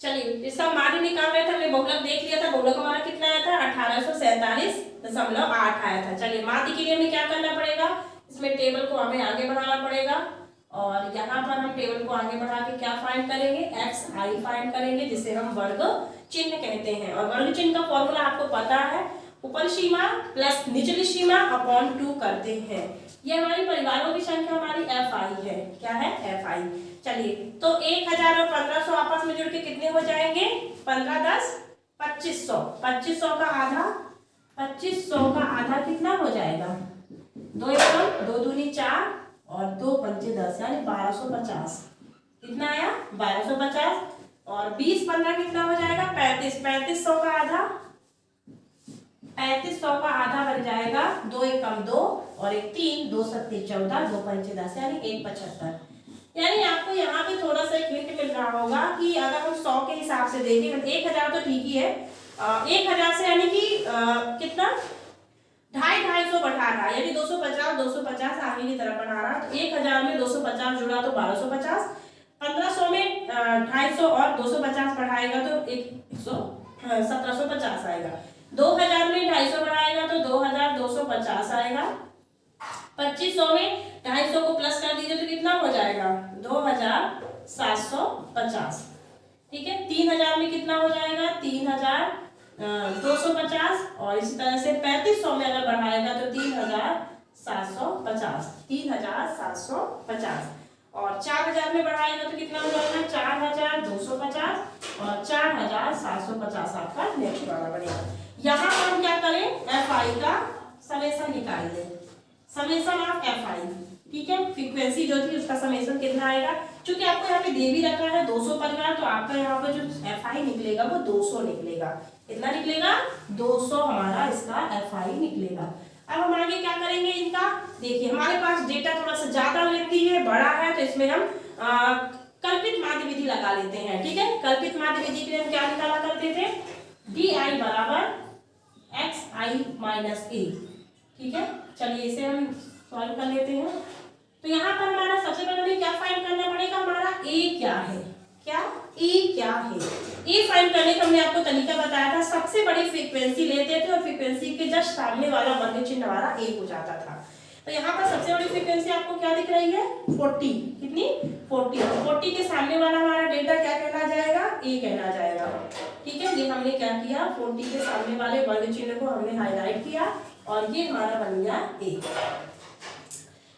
[SPEAKER 1] चलिए इसका माध्य निकाल रहे थे, हमने बहुलक देख लिया था, बहुलक हमारा कितना आया था 1847.8 आया था। चलिए माध्य के लिए हमें क्या करना पड़ेगा, इसमें टेबल को हमें आगे बढ़ाना पड़ेगा, और यहाँ पर हम टेबल को आगे बढ़ा के क्या फाइंड करेंगे, xi फाइंड करेंगे, जिसे हम वर्ग चिन्ह कहते हैं। और वर्ग चिन्ह का फॉर्मूला आपको पता है, ऊपर सीमा प्लस निचली सीमा अपॉन 2 करते हैं। ये हमारी परिवारों की संख्या हमारी fi है, क्या है fi। चलिए तो 1000 और 1500 आपस में जुड़ के कितने हो जाएंगे, 15 10 2500, 2500 का आधा, 2500 का आधा कितना हो जाएगा, 2 एकम 2 दूनी 4 और 2 पंचे 10, यानी 1250, कितना आया 1250, और 20 15 कितना हो जाएगा 35, 3500 का आधा, 3500 का आधा बन जाएगा, 2 एकम 2 और 1 3, 2 सत्ते 14, 2 पंचे 10, यानी 175। यानी आपको यहाँ पे थोड़ा सा एक हिंट मिल रहा होगा कि अगर हम 100 के हिसाब से देखें, 1000 तो ठीक ही है, 1000 से यानी कि कितना 250 बढ़ा रहा है, यानी 250 आगे की तरफ बढ़ा रहा है, तो 1000 में 250 जुड़ा तो 1250, 1500 में 250 और 250 बढ़ाएगा तो 1750 आएगा, 2000 में 250 बढ़ाएगा तो 2250 आएगा, 2500 में 250 को प्लस कर दीजिए तो कितना हो जाएगा 2750, ठीक है। 3000 में कितना हो जाएगा 3250, और इसी तरह से 3500 में अगर बढ़ाएगा तो 3750, 3750, और 4000 में बढ़ाएगा तो कितना हो जाएगा 4250 और 4750 आपका नेक्स्ट वाला बनेगा। यहाँ हम क्या करें, fi का समेशन निकाल लें, समेशन ऑफ fi, ठीक है, फ्रीक्वेंसी जो थी उसका समेशन कितना आएगा, चूंकि आपको यहाँ पे दे भी रखा है 200 पद का, तो आपका यहाँ पर जो FI निकलेगा वो 200 निकलेगा। कितना निकलेगा? 200 हमारा इसका FI निकलेगा। अब हम आगे क्या करेंगे इनका, देखिए हमारे पास डेटा थोड़ा सा ज्यादा लेती है, बड़ा है, तो इसमें हम कल्पित माध्य विधि लगा लेते हैं। ठीक है, कल्पित माध्य विधि के लिए हम क्या निकाला करते थे? DI बराबर XI माइनस A। ठीक है, चलिए इसे हम सॉल्व कर लेते हैं। तो यहाँ पर हमारा सबसे पहले हमें क्या फाइंड करना पड़ेगा? हमारा A क्या है? क्या A क्या है? A फाइंड करने का हमने आपको तरीका बताया था। सबसे बड़ी फ्रीक्वेंसी लेते थे और फ्रीक्वेंसी के जस्ट सामने वाला वर्ग चिन्ह हमारा A हो जाता था। तो यहाँ पर सबसे बड़ी फ्रीक्वेंसी आपको क्या दिख रही है? 40। कितनी? 40। 40 के सामने वाला हमारा डेटा क्या कहला जाएगा? A कहला जाएगा। ठीक है, ये हमने क्या किया? 40 के सामने वाले वर्ग चिन्ह को हमने हाईलाइट किया और ये हमारा बन गया A।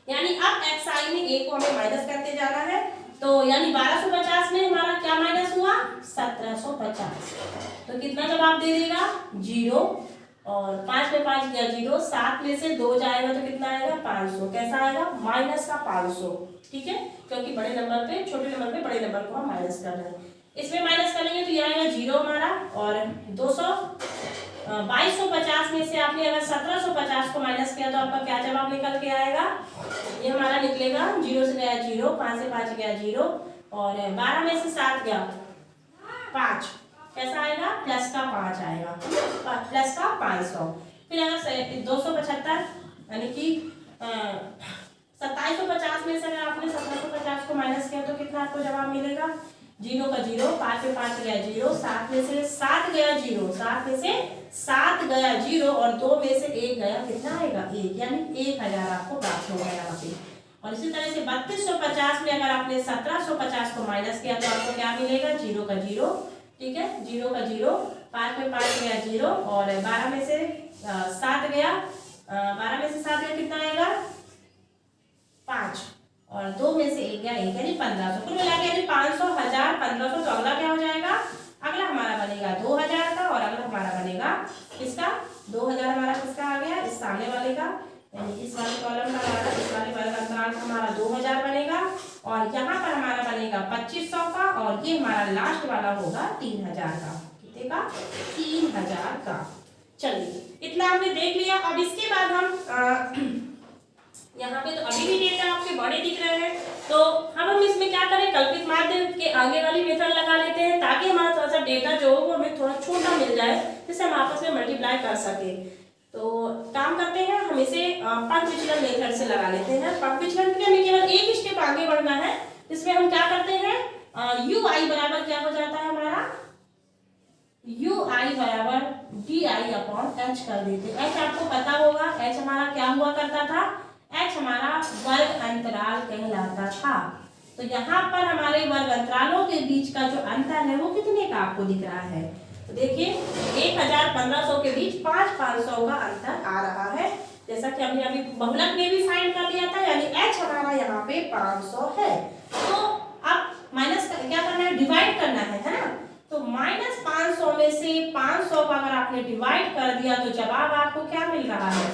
[SPEAKER 1] यानी अब XI में A को हमें माइनस करते जाना है। तो यानी 1250 में हमारा क्या माइनस हुआ? 1750। तो कितना जवाब दे देगा? 0। और 5 में 5 गया 0, 7 में से 2 जाएगा तो कितना आएगा? 500। कैसा आएगा? माइनस का 500। ठीक है, क्योंकि बड़े नंबर पे छोटे नंबर पे बड़े नंबर को हम माइनस कर रहे हैं। इसमें माइनस करेंगे तो ये आएगा 0 हमारा, और 2250 में से आपने अगर 1750 को माइनस किया तो आपका क्या जवाब निकल के आएगा? ये हमारा निकलेगा 0 से गया 0, 5 से 5 गया 0, और 12 में से 7 गया 5। कैसा आएगा? प्लस का 5 आएगा, प्लस का 500। फिर अगर 275 यानी कि 2750 में से अगर आपने 1750 को माइनस किया तो कितना आपको जवाब मिलेगा? 0 का 0, 5 में 5 गया 0, 7 में से 7 गया 0, 7 में से 7 गया 0, और 2 में से 1 गया, कितना आएगा? 1। यानी 1000 आपको प्राप्त हो गया यहाँ पे। और इसी तरह से 3250 में अगर आपने 1750 को माइनस किया तो आपको क्या मिलेगा? 0 का 0। ठीक है, 0 का 0, 5 में 5 गया 0, और 12 में से 7 गया, 12 में से 7 गया, कितना आएगा? 5, और 2 में से 1 गया 1, यानी 1500। कुल मिला के यानी 500, 1000, 1500। तो अगला क्या हो जाएगा? अगला हमारा बनेगा 2000 का, और अगला हमारा बनेगा किसका? 2000 हमारा किसका आ गया? इस सामने वाले का, यानी इस वाले कॉलम का हमारा, इस वाले वर्ग अंतराल का हमारा 2000 बनेगा, और यहाँ पर हमारा बनेगा 2500 का, और ये हमारा लास्ट वाला होगा 3000 का। कितने का? 3000 का। चलिए इतना हमने देख लिया। अब इसके बाद हम यहाँ पे तो अभी भी डेटा आपके बड़े दिख रहे हैं, तो हम इसमें क्या करें? कल्पित माध्य के आगे वाली मेथड लगा लेते हैं, ताकि हमारा थोड़ा सा डेटा जो हो वो हमें थोड़ा छोटा मिल जाए, जिससे हम आपस में मल्टीप्लाई कर सके। तो काम करते हैं, हम इसे पंख विचलन मेथड से लगा लेते हैं। पंख विचलन के लिए हमें केवल एक स्टेप आगे बढ़ना है। इसमें हम क्या करते हैं? UI बराबर क्या हो जाता है हमारा? UI बराबर DI अपॉन H कर देते हैं। H आपको पता होगा, H हमारा क्या हुआ करता था? H हमारा वर्ग अंतराल कहलाता था। तो यहाँ पर हमारे वर्ग अंतरालों के बीच का जो अंतर है वो कितने का आपको दिख रहा है? तो देखिए 1000 1500 के बीच 500 का अंतर आ रहा है, जैसा कि हमने अभी बहुलक में भी फाइंड कर लिया था। यानी H हमारा यहाँ पे 500 है। तो अब माइनस क्या करना है? डिवाइड करना है ना। तो -500 में से 500 का अगर आपने डिवाइड कर दिया तो जवाब आपको क्या मिल रहा है?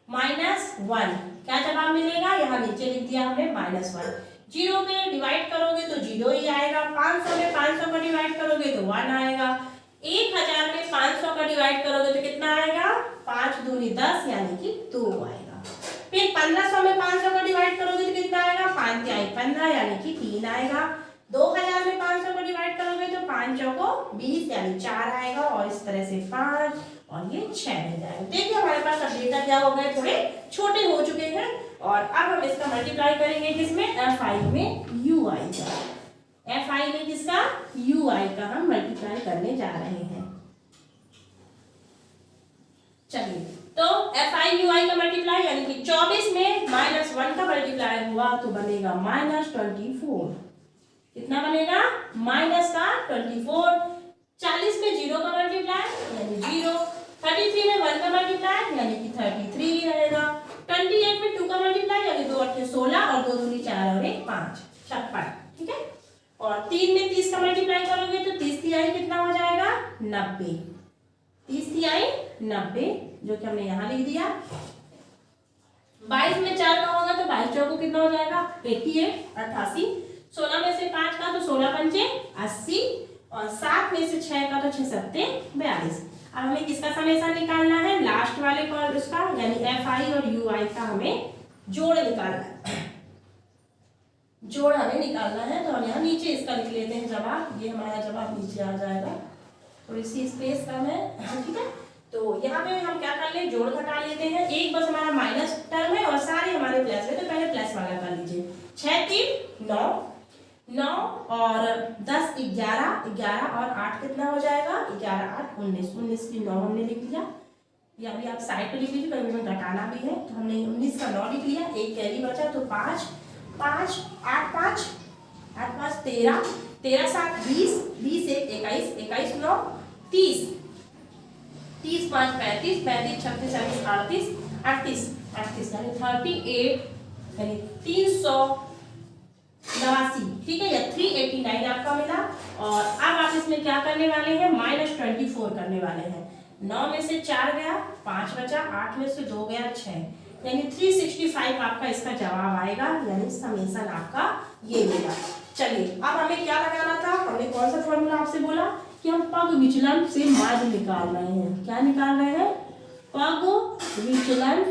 [SPEAKER 1] -1। क्या जवाब मिलेगा? यहाँ नीचे लिख दिया हमने -1। 0 में डिवाइड करोगे तो 0 ही आएगा। 500 में 500 का डिवाइड करोगे तो 1 आएगा। 1000 में 500 का डिवाइड करोगे तो कितना आएगा? 5 दूनी 10, यानी कि 2 आएगा। फिर 1500 में 500 का डिवाइड करोगे तो कितना आएगा? 5 तिहाई 15, यानी कि 3 आएगा। 2000 में 500 को डिवाइड करोगे तो 5 चौको 20, यानी 4 आएगा, और इस तरह से 5 और ये 6 रह जाएगा। देखिए हमारे पास अब डेटा क्या हो गए? थोड़े छोटे हो चुके हैं। और अब हम इसका मल्टीप्लाई करेंगे किसमें? FI में UI का। FI में किसका? UI का हम मल्टीप्लाई करने जा रहे हैं। चलिए, तो FI UI का मल्टीप्लाई यानी कि 24 में -1 का मल्टीप्लाई हुआ तो बनेगा -24। कितना बनेगा? -24। 40 में 0 का मल्टीप्लाई यानी 0। 33 में 1 का मल्टीप्लाई यानी कि 33 ही रहेगा। 28 में 2 का मल्टीप्लाई यानी 2 8 16, और 2 दूनी 4 और 1 5, 56। ठीक है, और 3 में 30 का मल्टीप्लाई करोगे तो 30 तिहाई कितना हो जाएगा? 90। 30 तिहाई 90, जो कि हमने यहाँ लिख दिया। 22 में 4 का होगा तो 22 चौको कितना हो जाएगा? 88, 88। 16 में से 5 का तो 16 पंचे 80 और 7 में से 6 का तो 6 सत्ते 42। अब हमें किसका समेसन निकालना है, लास्ट वाले पर उसका, यानी FI और UI का हमें जोड़ निकालना है। जोड़ हमें निकालना है, तो हम यहाँ नीचे इसका लिख लेते हैं जवाब। ये हमारा जवाब नीचे आ जाएगा, थोड़ी सी स्पेस कम है, ठीक है। तो यहाँ पे हम क्या कर ले, जोड़ घटा लेते हैं। एक बस हमारा माइनस टर्म है और सारे हमारे प्लस है, तो पहले प्लस वाला कर लीजिए। 6 3 9 9 और 10 11 11 और 8 कितना हो जाएगा, 11 8 19 19 की 9 हमने लिख लिया। या अभी आप साइड पे लिख लीजिए, कभी हमें घटाना भी है, तो हमने 19 का 9 लिख लिया। एक कैरी बचा तो 5 5 8 5 8 5 13 13 7 20 20 1 21 21 9 30 30 5 35 35 36 37 38 38 38 यानी 38 यानी 389, ठीक है, या 389 आपका मिला। और अब आप इसमें क्या करने वाले हैं, -24 करने वाले हैं। 9 में से 4 गया, 5 बचा, 8 में से 2 गया, 6, यानी 365 आपका इसका जवाब आएगा, यानी समेसन आपका ये मिला। चलिए अब हमें क्या लगाना था, हमने कौन सा फॉर्मूला आपसे बोला कि हम पग विचलन से माध्य निकाल रहे हैं। क्या निकाल रहे हैं, पग विचलन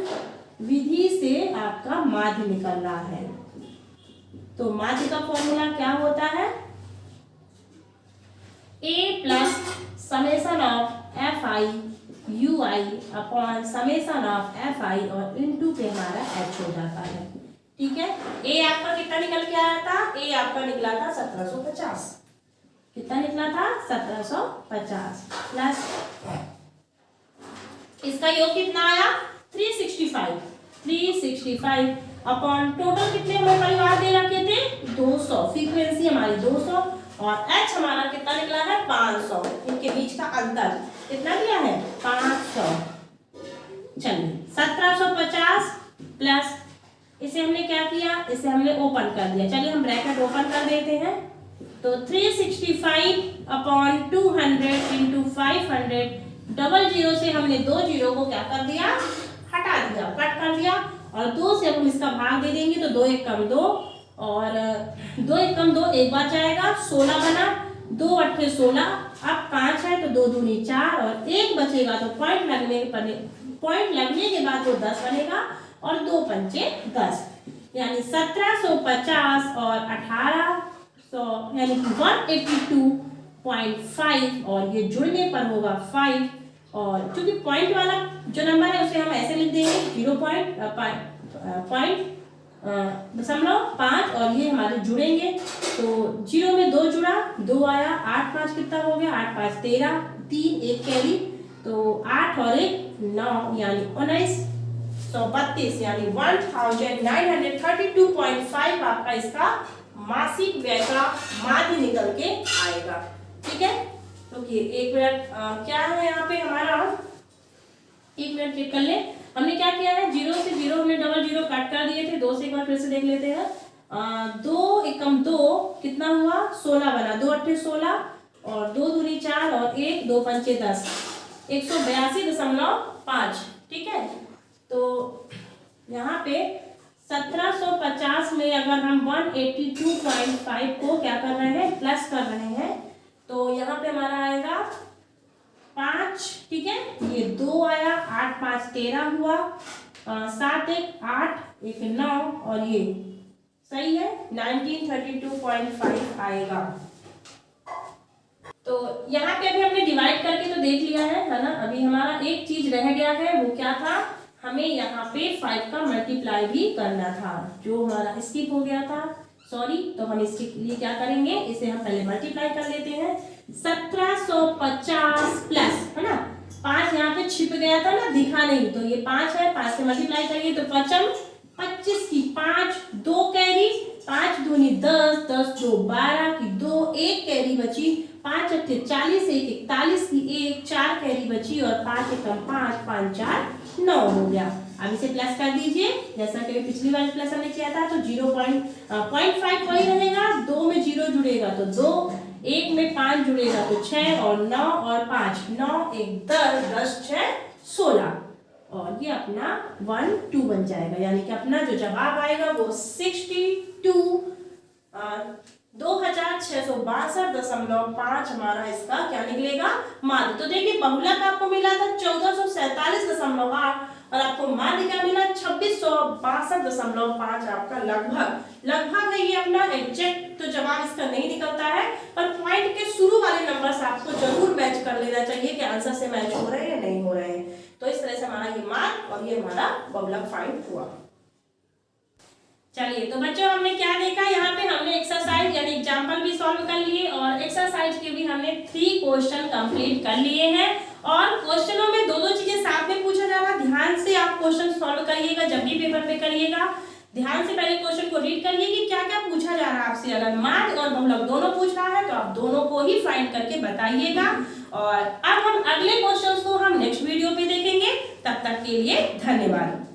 [SPEAKER 1] विधि से आपका माध्य निकल रहा है। तो माध्य का फॉर्मूला क्या होता है, A plus summation of FI UI upon summation of FI और इनटू पे हमारा H हो जाता है, ठीक है। A आपका कितना निकल के आया था, A आपका निकला था 1750। कितना निकला था, 1750 प्लस इसका योग कितना आया, 365 365 अपॉन टोटल कितने हमें परिवार दे रखे थे, 200, फ्रीक्वेंसी हमारी 200 और H हमारा कितना निकला है, 500। इनके बीच का अंतर कितना दिया है, 500। चलिए 1750 प्लस इसे हमने क्या किया, इसे हमने ओपन कर दिया। चलिए हम ब्रैकेट ओपन कर देते हैं। तो 365 अपॉन 200 इंटू 500, डबल जीरो से हमने 2 जीरो को क्या कर दिया, हटा दिया, कट कर दिया। और 2 से हम इसका भाग दे देंगे तो 2 1 कम 2 और 2 1 कम 2 एक बार जाएगा, 16 बना, 2 8 16। अब 5 है तो 2 दूनी 4 और 1 बचेगा तो पॉइंट लगने के बाद वो 10 बनेगा और 2 पंचे 10, यानी 1750 और 1800 यानी 182.5 और ये जुड़ने पर होगा 5। और क्योंकि पॉइंट वाला जो नंबर है उसे हम ऐसे लिख देंगे 0.5 और ये हमारे जुड़ेंगे तो 0 में 2 जुड़ा, 2 आया, 8 5 कितना हो गया, 8 5 13, 3 1 कैरी तो 8 और 1 9 यानी 1932 यानी 1932.5 आपका इसका मासिक व्यय का माध्य निकल के आएगा, ठीक है। तो एक मिनट क्या है यहाँ पे हमारा, एक मिनट चेक कर ले। हमने क्या किया है, 0 से 0 हमने डबल जीरो कट कर दिए थे। 2 से एक बार फिर से देख लेते हैं। 2 एकम 2 कितना हुआ, 16 बना, 2 8 16 और 2 दूनी 4 और 1 2 पंचे 10, 182.5, ठीक है। तो यहाँ पे 1750 में अगर हम 182.5 को क्या कर रहे हैं, प्लस कर रहे हैं, तो यहाँ पे हमारा आएगा 5, ठीक है। ये 2 आया, 8 5 13 हुआ, 7 1 8 1 9 और ये सही है 1932.5 आएगा। तो यहाँ पे अभी हमने डिवाइड करके तो देख लिया है ना। अभी हमारा एक चीज रह गया है, वो क्या था, हमें यहाँ पे 5 का मल्टीप्लाई भी करना था, जो हमारा स्किप हो गया था, सॉरी। तो हम इसके लिए क्या करेंगे, इसे हम पहले मल्टीप्लाई कर लेते हैं। 1750 प्लस, है ना, 5 यहाँ पे छिप गया था ना, दिखा नहीं, तो ये 5 है, 5 से मल्टीप्लाई करिए तो 25 की 5 2 कैरी, 5 दूनी 10 10 2 12 की 2 1 कैरी बची, 5 8 40 1 41 की 1 4 कैरी बची और 5 एकम 5 5 4 9 हो गया। अब इसे प्लस कर दीजिए, जैसा कि पिछली बार प्लस हमने किया था। तो 0.5 वही रहेगा, 2 में 0 जुड़ेगा तो 2, 1 में 5 जुड़ेगा तो 6 और 9 और 5 9 1 10 10 6 16 और ये अपना 1 2 बन जाएगा, यानी कि अपना जो जवाब आएगा वो 62 2662.5 हमारा इसका क्या निकलेगा माध्य। तो देखिए बहुलक आपको मिला था 1447.8 और आपको माध्य क्या मिला 2662.5 आपका लगभग है ये अपना एग्जैक्ट तो जवाब इसका नहीं निकलता है, पर पॉइंट के शुरू वाले नंबर से आपको जरूर मैच कर लेना चाहिए कि आंसर से मैच हो रहे हैं या नहीं हो रहे हैं। तो इस तरह से हमारा ये माध्य और ये हमारा बहुलक फाइंड हुआ। चलिए तो बच्चों हमने क्या देखा, यहाँ पे हमने एक्सरसाइज यानी एग्जाम्पल भी सॉल्व कर लिए और एक्सरसाइज के भी हमने 3 क्वेश्चन कंप्लीट कर लिए हैं। और क्वेश्चनों में दो चीजें साथ में पूछा जा रहा है, ध्यान से आप क्वेश्चन सॉल्व करिएगा जब भी पेपर पे करिएगा। ध्यान से पहले क्वेश्चन को रीड करिए कि क्या क्या पूछा जा रहा है आपसे। अगर माध्य और बहुलक दोनों पूछ रहा है तो आप दोनों को ही फाइंड करके बताइएगा। और अब हम अगले क्वेश्चन को हम नेक्स्ट वीडियो पे देखेंगे। तब तक के लिए धन्यवाद।